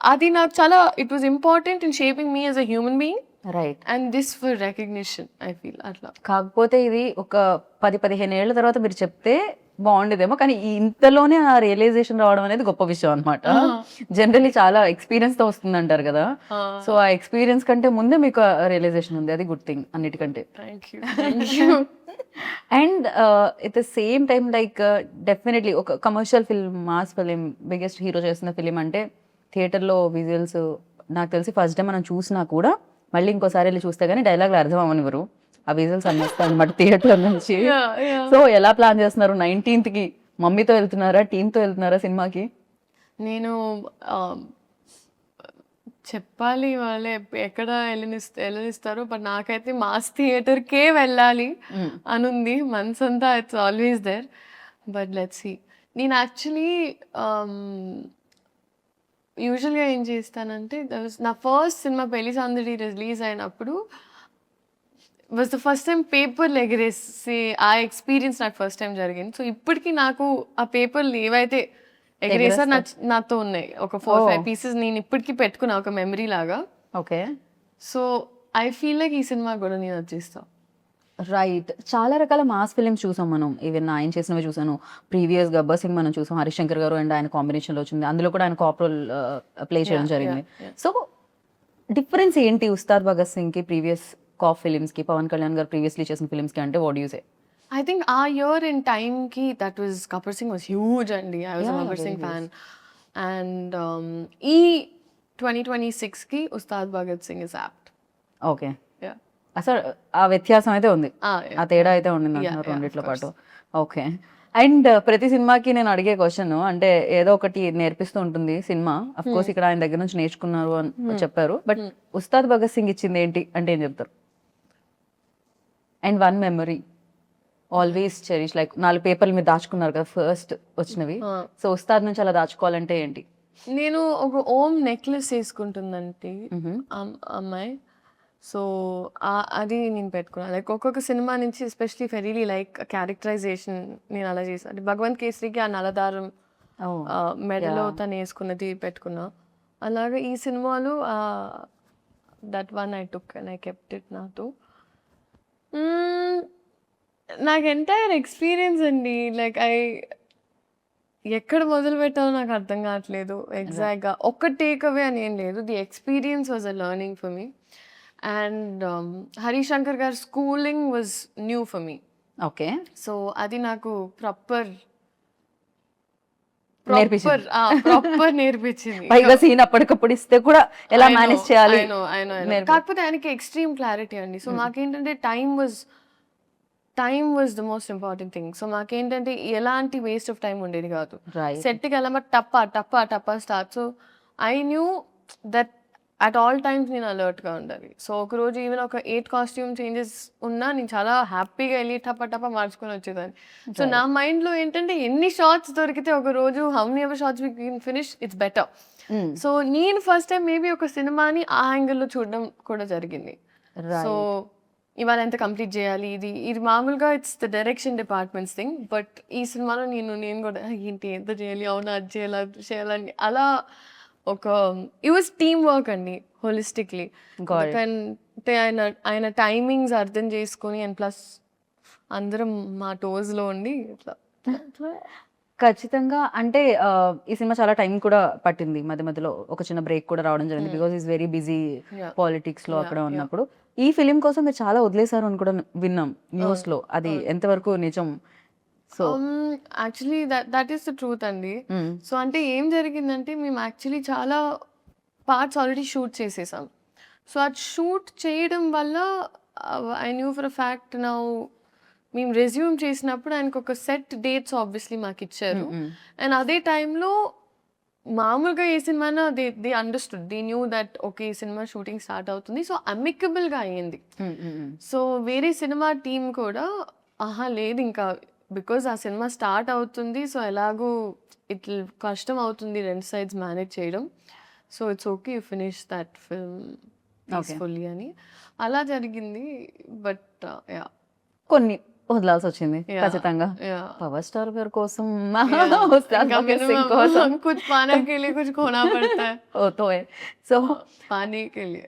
అది నాకు చాలా it was important in shaping me as a human being. Right. And this for recognition I feel అట్లా. కాకపోతే ఇది ఒక 10-15 ఏళ్ల తర్వాత మీరు చెప్తే బాగుండేదేమో, కానీ ఇంతలోనే ఆ రియలైజేషన్ రావడం అనేది గొప్ప విషయం అనమాట. జనరల్లీ చాలా ఎక్స్పీరియన్స్ తో వస్తుంది అంటారు కదా. సో ఆ ఎక్స్పీరియన్స్ కంటే ముందే మీకు రియలైజేషన్ ఉంది, అది గుడ్ థింగ్ అన్నిటికంటే. And at the same time like definitely ఒక commercial film, mass film, biggest hero చేస్తున్న ఫిలిం అంటే థియేటర్లో విజువల్స్ నాకు తెలిసి ఫస్ట్ టైం మనం చూసినా కూడా మళ్ళీ ఇంకోసారి వెళ్ళి చూస్తే కానీ డైలాగ్లు అర్థం అవ్వనివ్వరు, ఆ విజువల్స్ అనిపిస్తాయి అనమాట థియేటర్ నుంచి. సో ఎలా ప్లాన్ చేస్తున్నారు? 19th మమ్మీతో వెళ్తున్నారా, టీంతో వెళ్తున్నారా సినిమాకి? నేను చెప్పాలి వాళ్ళే ఎక్కడ వెళ్ళనిస్తారో, బట్ నాకైతే మాస్ థియేటర్కే వెళ్ళాలి అనుంది మనసంతా. It's always there. But let's see. నేను యాక్చువల్లీ యూజువల్గా ఏం చేస్తానంటే, నా ఫస్ట్ సినిమా పెళ్లి సందడి రిలీజ్ అయినప్పుడు వాజ్ ద ఫస్ట్ టైం పేపర్లు ఎగరేసి ఆ ఎక్స్పీరియన్స్ నాకు ఫస్ట్ టైం జరిగింది. సో ఇప్పటికీ నాకు ఆ పేపర్లు ఏవైతే ఎగరేసారు నాతో ఉన్నాయి, ఒక 4-5 pieces నేను ఇప్పటికీ పెట్టుకున్నా ఒక మెమరీ లాగా. Okay. So I feel like ఈ సినిమా కూడా నేను వచ్చేస్తాను. రైట్. చాలా రకాల మాస్ ఫిలిమ్స్ చూసాం మనం. ఈవెన్ ఆయన చేసినవి చూసాను. ప్రీవియస్ గబ్బర్ సింగ్ మనం చూసాం, హరిశంకర్ గారు అండ్ ఆయన కాంబినేషన్లో వచ్చింది. అందులో కూడా ఆయన కాప్ రోల్ ప్లే చేయడం జరిగింది. సో డిఫరెన్స్ ఏంటి ఉస్తాద్ భగత్ సింగ్కి ప్రీవియస్ కాప్ ఫిలిమ్స్కి, పవన్ కళ్యాణ్ గారు ప్రీవియస్లీ చేసిన ఫిలిమ్స్కి అంటే what you say? I think our year in time ki that was Gabbar Singh was huge andi. I was a Gabbar Singh fan. And 2026 ki Ustad Bhagat Singh is apt. Okay. Yeah. అసలు ఆ వ్యత్యాసం అయితే ఉంది, ఆ తేడా అయితే ఉండింది అంటున్నారు రెండిట్లో పాటు. ఓకే. అండ్ ప్రతి సినిమాకి నేను అడిగే క్వశ్చన్, అంటే ఏదో ఒకటి నేర్పిస్తూ ఉంటుంది సినిమా. అఫ్ కోర్స్ ఇక్కడ ఆయన దగ్గర నుంచి నేర్చుకున్నారు అని చెప్పారు, బట్ ఉస్తాద్ భగత్ సింగ్ ఇచ్చింది ఏంటి అంటే ఏం చెప్తారు? And one memory always cherish, like 4 పేపర్లు మీరు దాచుకున్నారు కదా ఫస్ట్ వచ్చినవి. సో ఉస్తాద్ నుంచి అలా దాచుకోవాలంటే ఏంటి? నేను ఒక ఓం నెక్లెస్ వేసుకుంటుందంటే అమ్మాయి. సో అది నేను పెట్టుకున్నాను. లైక్ ఒక్కొక్క సినిమా నుంచి ఎస్పెషలీ ఫెరీలీ లైక్ క్యారెక్టరైజేషన్ నేను అలా చేశాను. భగవంత్ కేసరికి ఆ నలదారం మెడలో తను వేసుకున్నది పెట్టుకున్నా. అలాగే ఈ సినిమాలో that one I took and I kept it నాతో. నాకు ఎంటైర్ ఎక్స్పీరియన్స్ అండి, లైక్ ఎక్కడ మొదలు పెట్టాలో నాకు అర్థం కావట్లేదు ఎగ్జాక్ట్గా. ఒక్క టేక్ అవే అని ఏం లేదు, the experience was a learning for me. And Harishankar గారి schooling was new for me. Okay, so అది నాకు ప్రాపర్ నేర్పించింది. పైగా సీన్ అప్పటికప్పుడు ఇస్తే కూడా ఎలా మేనేజ్ చేయాలి. కాకపోతే ఆయనకి ఎక్స్ట్రీమ్ క్లారిటీ అండి. సో మాకేంటంటే time was the most important thing. So మాకేంటంటే ఎలాంటి వేస్ట్ ఆఫ్ టైం ఉండేది కాదు. సెట్కి వెళ్ళమా టప్ప start. So I knew that at all times నేను అలర్ట్గా ఉండాలి. సో ఒకరోజు ఈవెన్ ఒక 8 కాస్ట్యూమ్ చేంజెస్ ఉన్నా నేను చాలా హ్యాపీగా వెళ్ళి టప్ప మార్చుకొని వచ్చేదాన్ని. సో నా మైండ్లో ఏంటంటే ఎన్ని షార్ట్స్ దొరికితే ఒక రోజు how many ever shorts we can finish, it's better. So నేను ఫస్ట్ టైం మేబీ ఒక సినిమాని ఆ యాంగిల్లో చూడడం కూడా జరిగింది. సో ఇవాళ ఎంత కంప్లీట్ చేయాలి, ఇది మామూలుగా it's the direction departments thing. But ఈ సినిమాలో నేను కూడా ఏంటి ఎంత చేయాలి, అవునా అది చేయాలని అలా ఒక ఇట్ వాజ్ టీమ్ వర్క్ అండి హోలిస్టిక్లీ. అంటే ఆయన టైమింగ్స్ అర్థం చేసుకొని అండ్ ప్లస్ అందరం మా టోస్లో ఉండి ఇట్లా. ఖచ్చితంగా. అంటే ఈ సినిమా చాలా టైం కూడా పట్టింది, మధ్య మధ్యలో ఒక చిన్న బ్రేక్ కూడా రావడం జరిగింది, because is very busy politics లో అక్కడ ఉన్నప్పుడు. ఈ ఫిలిం కోసం మీరు చాలా వదిలేశారు అని కూడా విన్నాం న్యూస్ లో, అది ఎంతవరకు నిజం? So actually that is the truth అండి. సో అంటే ఏం జరిగిందంటే మేము యాక్చువల్లీ చాలా పార్ట్స్ ఆల్రెడీ షూట్ చేసేసాం. సో అది షూట్ చేయడం వల్ల I knew for a fact now మేము రెజ్యూమ్ చేసినప్పుడు ఆయనకు ఒక సెట్ డేట్స్ ఆబ్వియస్లీ మాకు ఇచ్చారు. అండ్ అదే టైంలో మామూలుగా ఏ సినిమా they understood, they knew that okay ఈ సినిమా షూటింగ్ స్టార్ట్ అవుతుంది. సో అమికబుల్గా అయ్యింది. సో వేరే సినిమా టీం కూడా లేదు ఇంకా బికాజ్ ఆ సినిమా స్టార్ట్ అవుతుంది, సో ఎలాగో ఇట్లా కష్టం అవుతుంది 2 sides మేనేజ్ చేయడం. So it's okay you finish that film peacefully అని అలా జరిగింది. బట్ కొన్ని వదలాల్సి వచ్చింది ఖచ్చితంగా. పవర్ స్టార్ గారి కోసం कुछ पाने के लिए कुछ खोना पड़ता है. तो है. సో पाने के लिए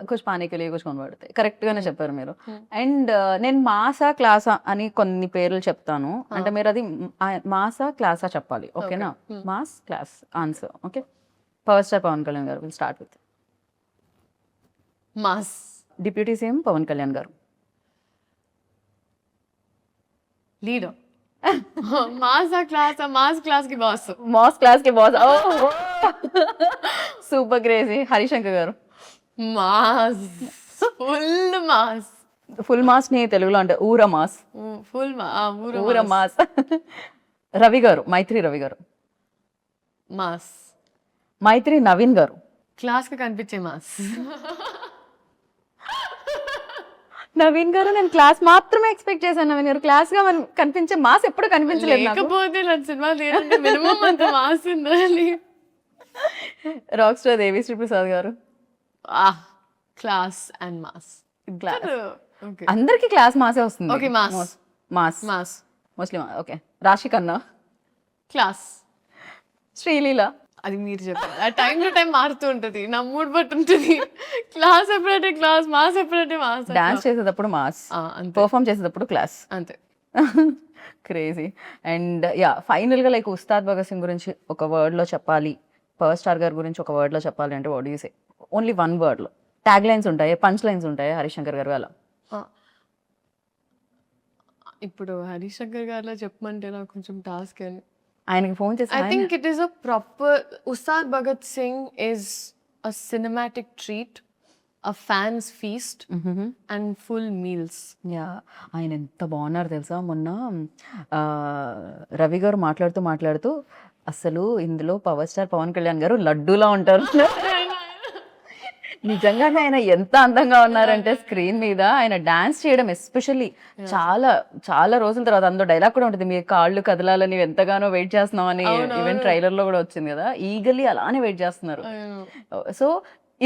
కుछ పానే కే లియే కుछ కొన పడతాయి. కరెక్ట్ గానే చెప్పారు మీరు. అండ్ నేను మాసా క్లాసా అని కొన్ని పేర్లు చెప్తాను, అంటే మీరు అది మాసా క్లాసా చెప్పాలి, ఓకేనా? Mass class answer. Okay, power star Pawan Kalyan గారు. Will start with mass. Deputy CM Pavan Kalyan గారు. లీడర్. మాస్ క్లాస్ కి బాస్. Super crazy. హరిశంకర్ గారు. మాస్, ఫుల్ మాస్ ని తెలుగులో అంటే ఊర మాస్. ఊర మాస్. రవి గారు, మైత్రి రవి గారు. మాస్. మైత్రి నవీన్ గారు. క్లాస్ కి కనిపించే మాస్. నవీన్ గారు నేను క్లాస్ మాత్రమే ఎక్స్పెక్ట్ చేశాను. నవీన్ గారు క్లాస్ గా కనిపించే మాస్ ఎప్పుడు కనిపించలేదు. లేకపోతే సినిమా మినిమం అంత మాస్ ఉండాలి. రాక్ స్టార్ దేవిశ్రీ ప్రసాద్ గారు. Class and mass. అందరికి క్లాస్ మాసే వస్తుంది. Okay, mass mostly. ఓకే, రాశి ఖన్నా. క్లాస్. శ్రీలీల. అది మీరు చెప్పారు, ఆ టైం టు టైం మారుతూ ఉంటుంది, నా మూడ్ బట్టి ఉంటుంది. క్లాస్ ఎప్పుడంటే క్లాస్, మాస్ ఎప్పుడంటే మాస్. డాన్స్ చేసేటప్పుడు మాస్, పర్ఫామ్ చేసేటప్పుడు క్లాస్, అంతే. క్రేజీ. అండ్ ఫైనల్ గా లైక్ ఉస్తాద్ భగత్ సింగ్ గురించి ఒక వర్డ్ లో చెప్పాలి, పవర్ స్టార్ గారి గురించి ఒక వర్డ్ లో చెప్పాలి అంటే what do you say? Only one word లో. ట్యాగ్ లైన్స్ ఉంటాయి, పంచ్ లైన్స్ ఉంటాయి హరిశంకర్ గారు అలా. ఇప్పుడు హరిశంకర్ గారిలో చెప్పమంటే నాకు కొంచెం టాస్క్ అని. ఆయనకి ఫోన్ చేసి I think it is a proper Ustad Bhagat Singh is a cinematic treat, a fan's feast, and full meals. ఆయన ఎంత బాగున్నారు తెలుసా? మొన్న రవి గారు మాట్లాడుతూ అసలు ఇందులో పవర్ స్టార్ పవన్ కళ్యాణ్ గారు లడ్డూలా ఉంటారు. నిజంగానే ఆయన ఎంత అందంగా ఉన్నారంటే స్క్రీన్ మీద ఆయన డాన్స్ చేయడం ఎస్పెషల్లీ చాలా చాలా రోజుల తర్వాత. అందులో డైలాగ్ కూడా ఉంటుంది, మీ కాళ్ళు కదలాలని ఎంతగానో వెయిట్ చేస్తున్నాం అని. ఈవెన్ ట్రైలర్ లో కూడా వచ్చింది కదా, ఈగల్లీ అలానే వెయిట్ చేస్తున్నారు. సో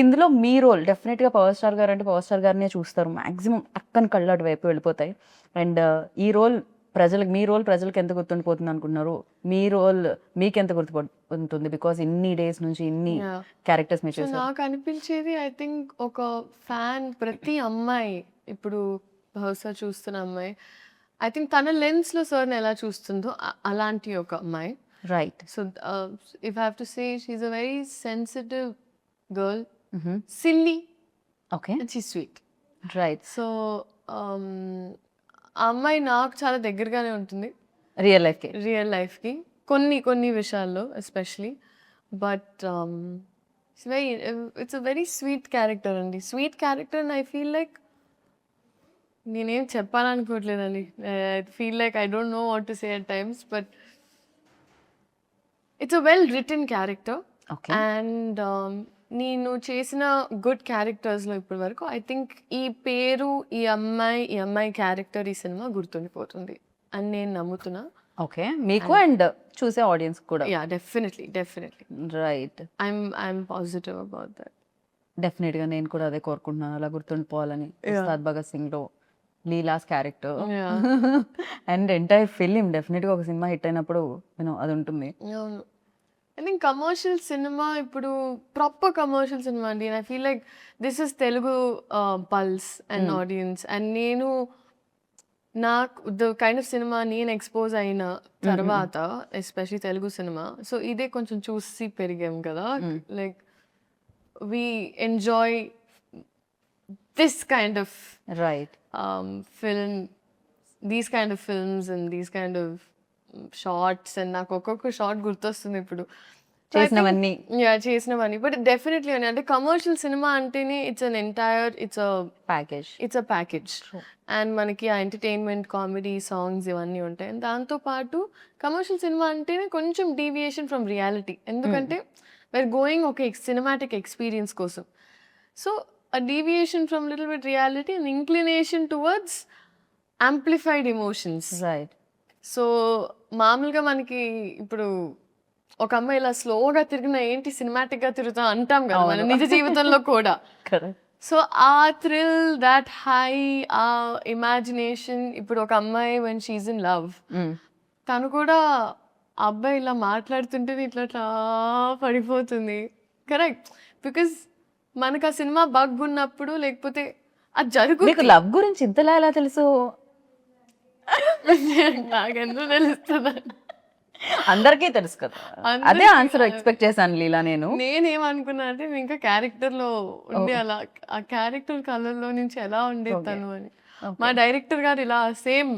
ఇందులో మీ రోల్ డెఫినెట్ గా పవర్ స్టార్ గారు అంటే పవర్ స్టార్ గారినే చూస్తారు మాక్సిమం, అక్కని కళ్ళు అటు వైపు వెళ్ళిపోతాయి. అండ్ ఈ రోల్ ప్రజలకు మీ రోల్ ప్రజలకు ఎంత గుర్తుండిపోతుంది అనుకుంటున్నారు, మీ రోల్ మీకు ఎంత గుర్తుపడుతుంది బికాస్ ఇన్ని డేస్ నుంచి ఇన్ని క్యారెక్టర్స్ మీరు సో చేశారు? నాకు అనిపించేది ఐ థింక్ ఒక ఫ్యాన్ ప్రతి అమ్మాయి ఇప్పుడు బహుశా చూస్తున్న అమ్మాయి ఐ థింక్ తన లెన్స్లో సార్ని ఎలా చూస్తుందో అలాంటి ఒక అమ్మాయి. Right. So if have to say she a very sensitive girl, silly okay. And she sweet. Right. So ఆ అమ్మాయి నాకు చాలా దగ్గరగానే ఉంటుంది రియల్ లైఫ్ కి కొన్ని విషయాల్లో especially. But it's a very sweet character అండి, sweet character. And I feel like నేనేం చెప్పాలనుకోవట్లేదండి. I feel like I don't know what to say at times, but it's a well written character. Okay. And నేను చేసిన గుడ్ క్యారెక్టర్స్లో ఇప్పటి వరకు ఐ థింక్ ఈ పేరు, ఈ అమ్మాయి క్యారెక్టర్ ఈ సినిమా గుర్తుండిపోతుంది అని నేను నమ్ముతున్నా. ఓకే. మీకు అండ్ చూసే ఆడియన్స్ కూడా? Yeah, definitely. Right. I'm positive about that. Definite గా నేను కూడా అదే కోరుకుంటున్నాను, అలా గుర్తుండిపోవాలని. ఉస్తాద్ భగత్ సింగ్ లో Leela's character and entire film definite గా ఒక సినిమా హిట్ అయినప్పుడు అది ఉంటుంది. అవును. ఐ థింక్ కమర్షియల్ సినిమా ఇప్పుడు ప్రాపర్ కమర్షియల్ సినిమా అండి. I feel like this is Telugu pulse and audience. And నేను నాకు ద కైండ్ ఆఫ్ సినిమా నేను ఎక్స్పోజ్ అయిన తర్వాత ఎస్పెషలీ తెలుగు సినిమా, సో ఇదే కొంచెం చూసి పెరిగాం కదా. Like we enjoy this kind of right film, these kind of films and these kind of shorts. And నాకు ఒక్కొక్క షార్ట్ గుర్తొస్తుంది ఇప్పుడు చేసినవన్నీ. చేసినవన్నీ. బట్ డెఫినెట్లీ అంటే కమర్షియల్ సినిమా అంటేనే ఇట్స్ అ ప్యాకేజ్. అండ్ మనకి ఆ ఎంటర్టైన్మెంట్, కామెడీ, సాంగ్స్ ఇవన్నీ ఉంటాయి. అండ్ దాంతోపాటు కమర్షియల్ సినిమా అంటేనే కొంచెం డీవియేషన్ ఫ్రమ్ రియాలిటీ, ఎందుకంటే we're గోయింగ్ ఒక సినిమాటిక్ ఎక్స్పీరియన్స్ కోసం. So a deviation from little bit reality and inclination towards amplified emotions. Right. So మామూలుగా మనకి ఇప్పుడు ఒక అమ్మాయి ఇలా స్లోగా తిరిగిన ఏంటి సినిమాటిక్ గా తిరుగుతాం అంటాం కదా మన నిజ జీవితంలో కూడా. సో ఆ థ్రిల్, దాట్ హై, ఆ ఇమాజినేషన్. ఇప్పుడు ఒక అమ్మాయి when she's in love, తను కూడా ఆ అబ్బాయి ఇలా మాట్లాడుతుంటే ఇట్లా పడిపోతుంది. కరెక్ట్. బికాస్ మనకు ఆ సినిమా బగ్ ఉన్నప్పుడు, లేకపోతే అది మీకు లవ్ గురించి ఇంతలా ఎలా తెలుసు? నాకెందుకు తెలుస్తుంది? అందరికీ తెలుసు కదా. అదే ఆన్సర్ ఎక్స్పెక్ట్ చేశాను లీలా. నేనేమనుకున్నా అంటే ఇంకా క్యారెక్టర్ లో ఉండి అలా ఆ క్యారెక్టర్ కలర్లో నుంచి ఎలా ఉండేది తను అని. మా డైరెక్టర్ గారు ఇలా సేమ్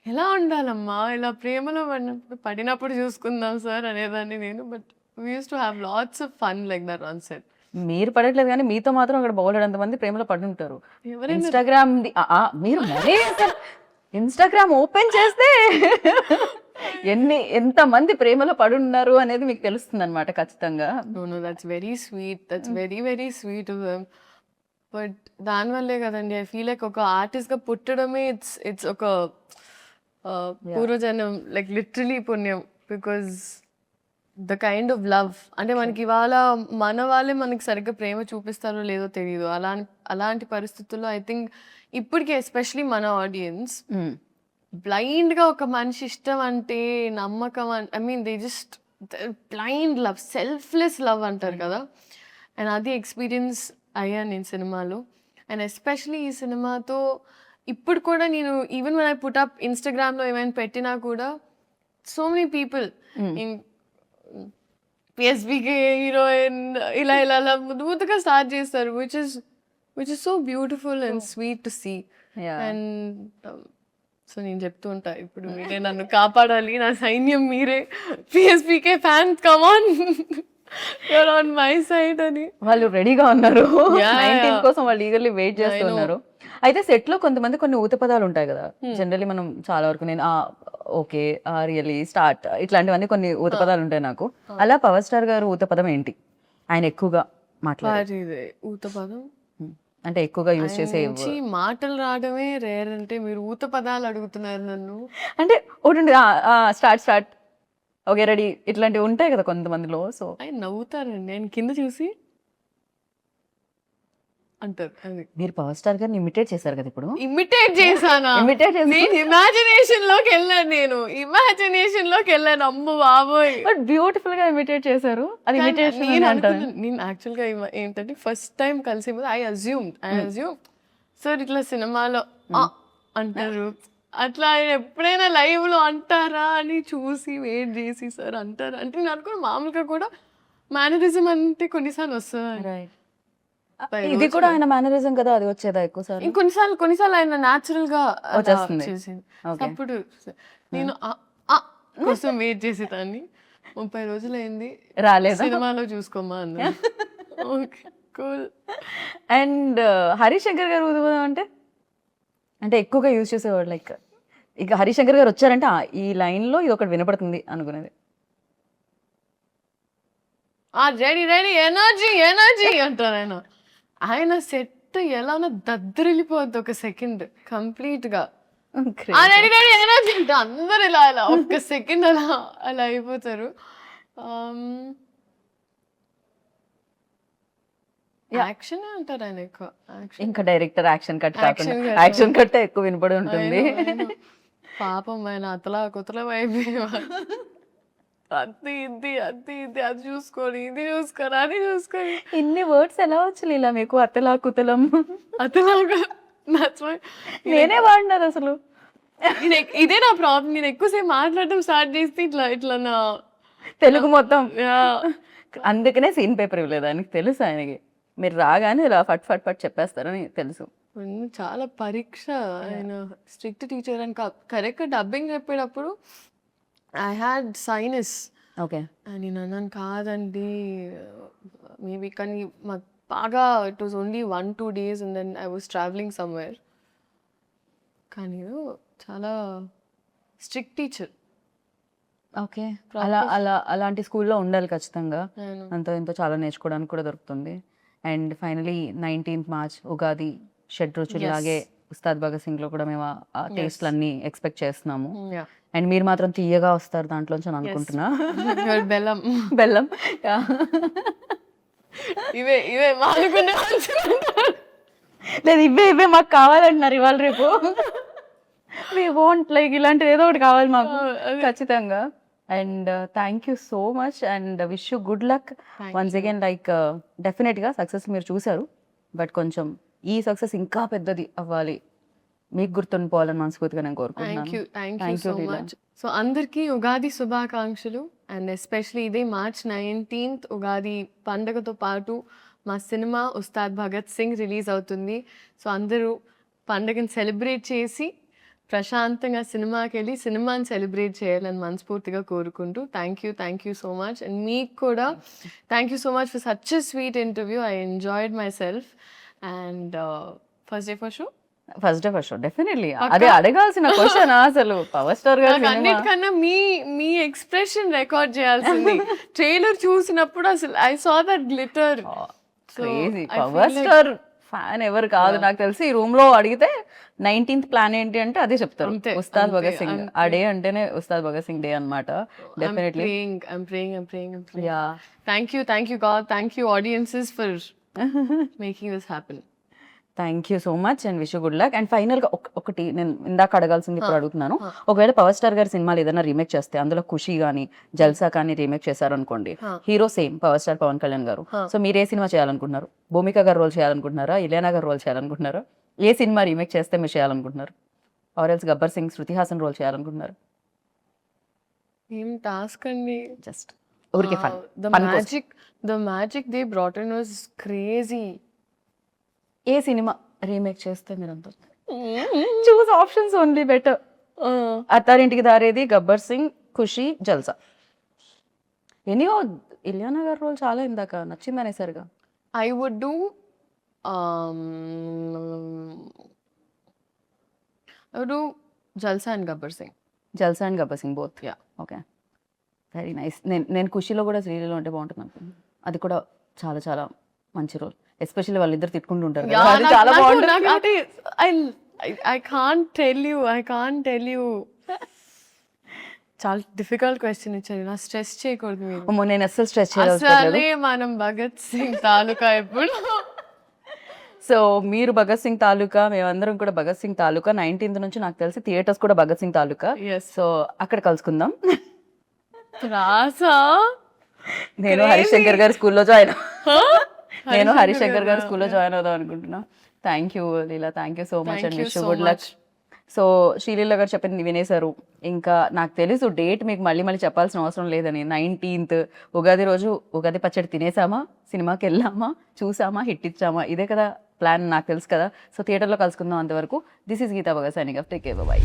ఎలా ఉండాలమ్మా, ఇలా ప్రేమలో పడినప్పుడు చూసుకుందాం సార్ అనేదాన్ని నేను. But we use to have lots of fun like that on set. మీరు పడట్లేదు కానీ మీతో మాత్రం అక్కడ బౌలెడంత మంది ప్రేమలో పడి ఉంటారు. ఇన్స్టాగ్రామ్ మీరు మరీ ఇన్స్టాగ్రామ్ ఓపెన్ చేస్తే ఎంత మంది ప్రేమలో పడి ఉన్నారు అనేది మీకు తెలుస్తుంది అనమాట ఖచ్చితంగా. No that's very sweet, that's very very sweet. But దానివల్లే కదండి ఐ ఫీల్ లైక్ ఒక ఆర్టిస్ట్ గా పుట్టడమే ఇట్స్ ఒక పూర్వజన్మ, లైక్ లిటరలీ పుణ్యం. Because the kind of love అంటే మనకి ఇవాళ మన వాళ్ళే మనకి సరిగ్గా ప్రేమ చూపిస్తారో లేదో తెలియదు. అలాంటి పరిస్థితుల్లో ఐ థింక్ ఇప్పటికే ఎస్పెషలీ మన ఆడియన్స్ బ్లైండ్ గా ఒక మనిషి ఇష్టం అంటే నమ్మకం, I mean they just blind love, selfless love అంటారు కదా. అండ్ అది ఎక్స్పీరియన్స్ అయ్యాను నేను సినిమాలో. అండ్ ఎస్పెషలీ ఈ సినిమాతో ఇప్పుడు కూడా నేను even when I put up ఇన్స్టాగ్రామ్లో ఏమైనా పెట్టినా కూడా so many people PSBK heroine ఇలా ముద్దుగా స్టార్ట్ చేస్తారు, which is so beautiful and sweet to see. And so నేను చెప్తూ ఉంటా ఇప్పుడు మీరే నన్ను కాపాడాలి, నా సైన్యం మీరే, PSPK fans come on, you're on my side అని. వాళ్ళు రెడీగా ఉన్నారు 19 కోసం, వాళ్ళు ఈగర్లీ వెయిట్ చేస్తున్నారు. అయితే సెట్ లో కొంతమంది కొన్ని ఊత పదాలు ఉంటాయి కదా జనరల్లీ, మనం చాలా వరకు నేను ఓకే రియలీ స్టార్ట్ ఇట్లాంటివన్నీ కొన్ని ఊత పదాలు ఉంటాయి నాకు. అలా పవర్ స్టార్ గారు ఊత పదం ఏంటి ఆయన ఎక్కువగా మాట్లాడే ఊత పదం అంటే ఎక్కువగా యూజ్ చేసే మాటలు రావడమే రేర్. అంటే మీరు ఊత పదాలు అడుగుతున్నారు నన్ను అంటే ఒకటి స్టార్ట్ ఓకే రెడీ ఇట్లాంటివి ఉంటాయి కదా కొంతమందిలో. సో ఆయన నవ్వుతారండి, ఆయన కింద చూసి అంటారు. అది మీరు పవర్ స్టార్ గారిని ఇమిటేట్ చేశారు కదా ఇప్పుడు. ఇమిటేట్ చేశానా? ఇమిటేట్ చేసి నేను ఇమాజినేషన్ లోకి వెళ్ళాను. అమ్మ బాబోయ్, బట్ బ్యూటిఫుల్ గా ఇమిటేట్ చేశారు. అది ఇమిటేషన్ నేను యాక్చువల్ గా ఏంటంటే ఫస్ట్ టైం కలిసి ఐ అజ్యూమ్ సార్ ఇట్లా సినిమాలో అంటారు, అట్లా ఆయన ఎప్పుడైనా లైవ్ లో అంటారా అని చూసి వెయిట్ చేసి సార్ అంటారా అంటే నేను అనుకున్న మామూలుగా కూడా మేనరిజం అంటే కొన్నిసార్లు వస్తుంది. ఇది కూడా ఆయన మేనరిజం కదా, అది వచ్చేదా ఎక్కువ సార్? కొన్నిసార్లు ఆయన న్యాచురల్ గా వచ్చేస్తుంది. చేసింది. అప్పుడు నేను కోసం వెయిట్ చేసేదాన్ని. 30 రోజులు అయింది రాలేదు, సినిమాలో చూసుకోమా అన్న. Okay cool. అండ్ హరిశంకర్ గారు ఊదుబోదాం అంటే ఎక్కువగా యూజ్ చేసేవాడు. లైక్ ఇక హరిశంకర్ గారు వచ్చారంటే ఈ లైన్ లో ఇది ఒకటి వినపడుతుంది అనుకునేది. రెడీ రెడీ ఎనర్జీ అంటారు ఆయన సెట్ ఎలా ఉన్నా దద్దరిల్లిపోద్ది ఒక సెకండ్ కంప్లీట్ గా. రెడీ రెడీ ఎనర్జీ అంటే అందరు ఇలా ఒక్క సెకండ్ అలా అయిపోతారు. యాక్షన్ అంటారు ఆయన ఎక్కువ. ఇంకా డైరెక్టర్ యాక్షన్ కట్ కాకుండా యాక్షన్ కట్ ఎక్కువ వినపడి ఉంటుంది. పాపం ఆయన అతలా కుతలం అయిపోయేవారు. అది ఇది అది చూసుకొని ఇది చూసుకొని అది చూసుకొని. ఇన్ని వర్డ్స్ ఎలా వచ్చి ఇలా మీకు అతలా కుతలం అతలాగా నేనే వాడినారు అసలు. ఇదే నా ప్రాబ్లం. నేను ఎక్కువసేపు మాట్లాడడం స్టార్ట్ చేస్తే ఇట్లా నా తెలుగు మొత్తం. అందుకనే సీన్ పేపర్ ఇవ్వలేదు ఆయనకి తెలుసు. ఆయనకి మీరు రాగానే ఇలా ఫట్ ఫట్ ఫట్ చెప్పేస్తారని తెలుసు. చాలా పరీక్ష. ఆయన స్ట్రిక్ట్ టీచర్ అని కరెక్ట్ డబ్బింగ్ చెప్పేటప్పుడు ఐ హ్యాడ్ సైనస్. ఓకే. నేను అన్నాను కాదండి మేబీ, కానీ మాకు బాగా it was only 1-2 days and then I was travelling somewhere. కానీ చాలా స్ట్రిక్ట్ టీచర్. ఓకే. అలాంటి స్కూల్లో ఉండాలి ఖచ్చితంగా. అంత ఇంత చాలా నేర్చుకోవడానికి కూడా దొరుకుతుంది. అండ్ ఫైనలీ 19th March ఉగాది, షడ్ రుచుల్లాగే ఉస్తాద్ భగత్ సింగ్ లో కూడా మేము ఆ టేస్ట్లు అన్ని ఎక్స్పెక్ట్ చేస్తున్నాము. అండ్ మీరు మాత్రం తీయగా వస్తారు దాంట్లోంచి అని అనుకుంటున్నా. బెల్లం ఇవే లేదు, ఇవే మాకు కావాలంటున్నారు ఇవాళ రేపు. వి వాంట్ లైక్ ఇలాంటిది ఏదో ఒకటి కావాలి మాకు ఖచ్చితంగా. And thank you so much and wish you good luck once again. Like డెఫినెట్గా సక్సెస్ మీరు చూసారు, బట్ కొంచెం ఈ సక్సెస్ ఇంకా పెద్దది అవ్వాలి, మీకు గుర్తుండిపోవాలని మనస్ఫూర్తిగా నేను కోరుకుంటున్నాను. Thank you so much. So అందరికీ ఉగాది శుభాకాంక్షలు. అండ్ ఎస్పెషలీ ఇదే March 19th ఉగాది పండగతో పాటు మా సినిమా ఉస్తాద్ భగత్ సింగ్ రిలీజ్ అవుతుంది. సో అందరూ పండగని సెలబ్రేట్ చేసి ప్రశాంతంగా సినిమాకి వెళ్ళి సినిమాని సెలబ్రేట్ చేయాలని మనస్ఫూర్తిగా కోరుకుంటూ thank you so much. And మీకు కూడా thank you so much for such a sweet interview. I enjoyed my self. And first day for show definitely అదే అడగాల్సిన క్వశ్చన్ అసలు. పవర్ స్టార్ గారు అన్నిటికన్నా మీ ఎక్స్ప్రెషన్ రికార్డ్ చేయాల్సింది. ట్రైలర్ చూసినప్పుడు అసలు I saw that glitter. Power star fan ఎవరు కాదు నాకు తెలిసి. ఈ రూమ్ లో అడిగితే 19th ప్లాన్ ఏంటి అంటే అదే చెప్తారు, ఉస్తాద్ భగత్ సింగ్. ఆ డే అంటేనే ఉస్తాద్ భగత్ సింగ్ డే అన్నమాట. Definitely thank you God, thank you audiences for making this happen. Thank you so much and wish you good luck. And final గా ఒకటి నేను ఇందాక అడగాల్సింది ఇప్పుడు అడుగుతున్నాను. ఒకవేళ పవర్ స్టార్ గారి సినిమాలు ఏదైనా రీమేక్ చేస్తే, అందులో ఖుషి కానీ జల్సా కానీ రీమేక్ చేశారు అనుకోండి, hero same power star Pawan Kalyan garu. So మీరు ఏ సినిమా చేయాలనుకుంటున్నారు? భూమిక గారు రోల్ చేయాలనుకుంటున్నారా? ఇలియానా గారు రోల్ చేయాలనుకుంటున్నారా? ఏ సినిమా రీమేక్ చేస్తే మీరు చేయాలనుకుంటున్నారు? Or else Gabbar Singh, Shruti Haasan role చేయాలనుకుంటున్నారు? ఏం టాస్క్ అండి, జస్ట్ ఊరికే fun. The magic they brought in was crazy. ఏ సినిమా రీమేక్ చేస్తే మీరు అంత choose options only better. Attarintiki Daredi, Gabbar Singh, Kushi, Jalsa. Anyhow Ileana garu role చాలా ఇందాక నచ్చింది అనేసరిగా. I would do Jalsa and Gabbar Singh. Jalsa and Gabbar Singh both. Yeah. Okay, very nice. నేను ఖుషిలో కూడా శ్రీలీలో ఉంటే బాగుంటుంది అనుకుంటున్నాను. అది కూడా చాలా చాలా మంచి రోల్. ఎస్పెషల్లీ వాళ్ళిద్దరు తిట్టుకుంటూ ఉంటారు కదా, అది చాలా బాగుంటుంది. I can't tell you. చాలా డిఫికల్ట్ క్వశ్చన్ ఇచ్చారు. నా స్ట్రెస్ చేయకూడదు మీరు. నేను అస్సలు స్ట్రెస్ చేయలేదు. అసలే మనం భగత్ సింగ్ తాలూకా ఎప్పుడు సో మీరు భగత్ సింగ్ తాలూకా, మేమందరం కూడా భగత్ సింగ్ తాలూకా. 19th నుంచి నాకు తెలిసి థియేటర్స్ కూడా భగత్ సింగ్ తాలూకా. Yes. సో అక్కడ కలుసుకుందాం. రాసా నేను హరిశంకర్ గారి స్కూల్లో జాయిన్ నేను హరిశంకర్ గారి స్కూల్లో జాయిన్ అవుదాం అనుకుంటున్నా. Thank you Leela, thank you so much and wish you good luck. So Sreeleela గారు చెప్పింది వినేశారు. ఇంకా నాకు తెలుసు డేట్ మీకు మళ్ళీ మళ్ళీ చెప్పాల్సిన అవసరం లేదని. 19th ఉగాది రోజు ఉగాది పచ్చడి తినేసామా, సినిమాకి వెళ్ళామా, చూసామా, హిట్ ఇచ్చామా, ఇదే కదా ప్లాన్ నాకు తెలుసు కదా. సో థియేటర్లో కలుసుకుందాం. అంతవరకు this is Geetha Bhagat signing off. Take care, by.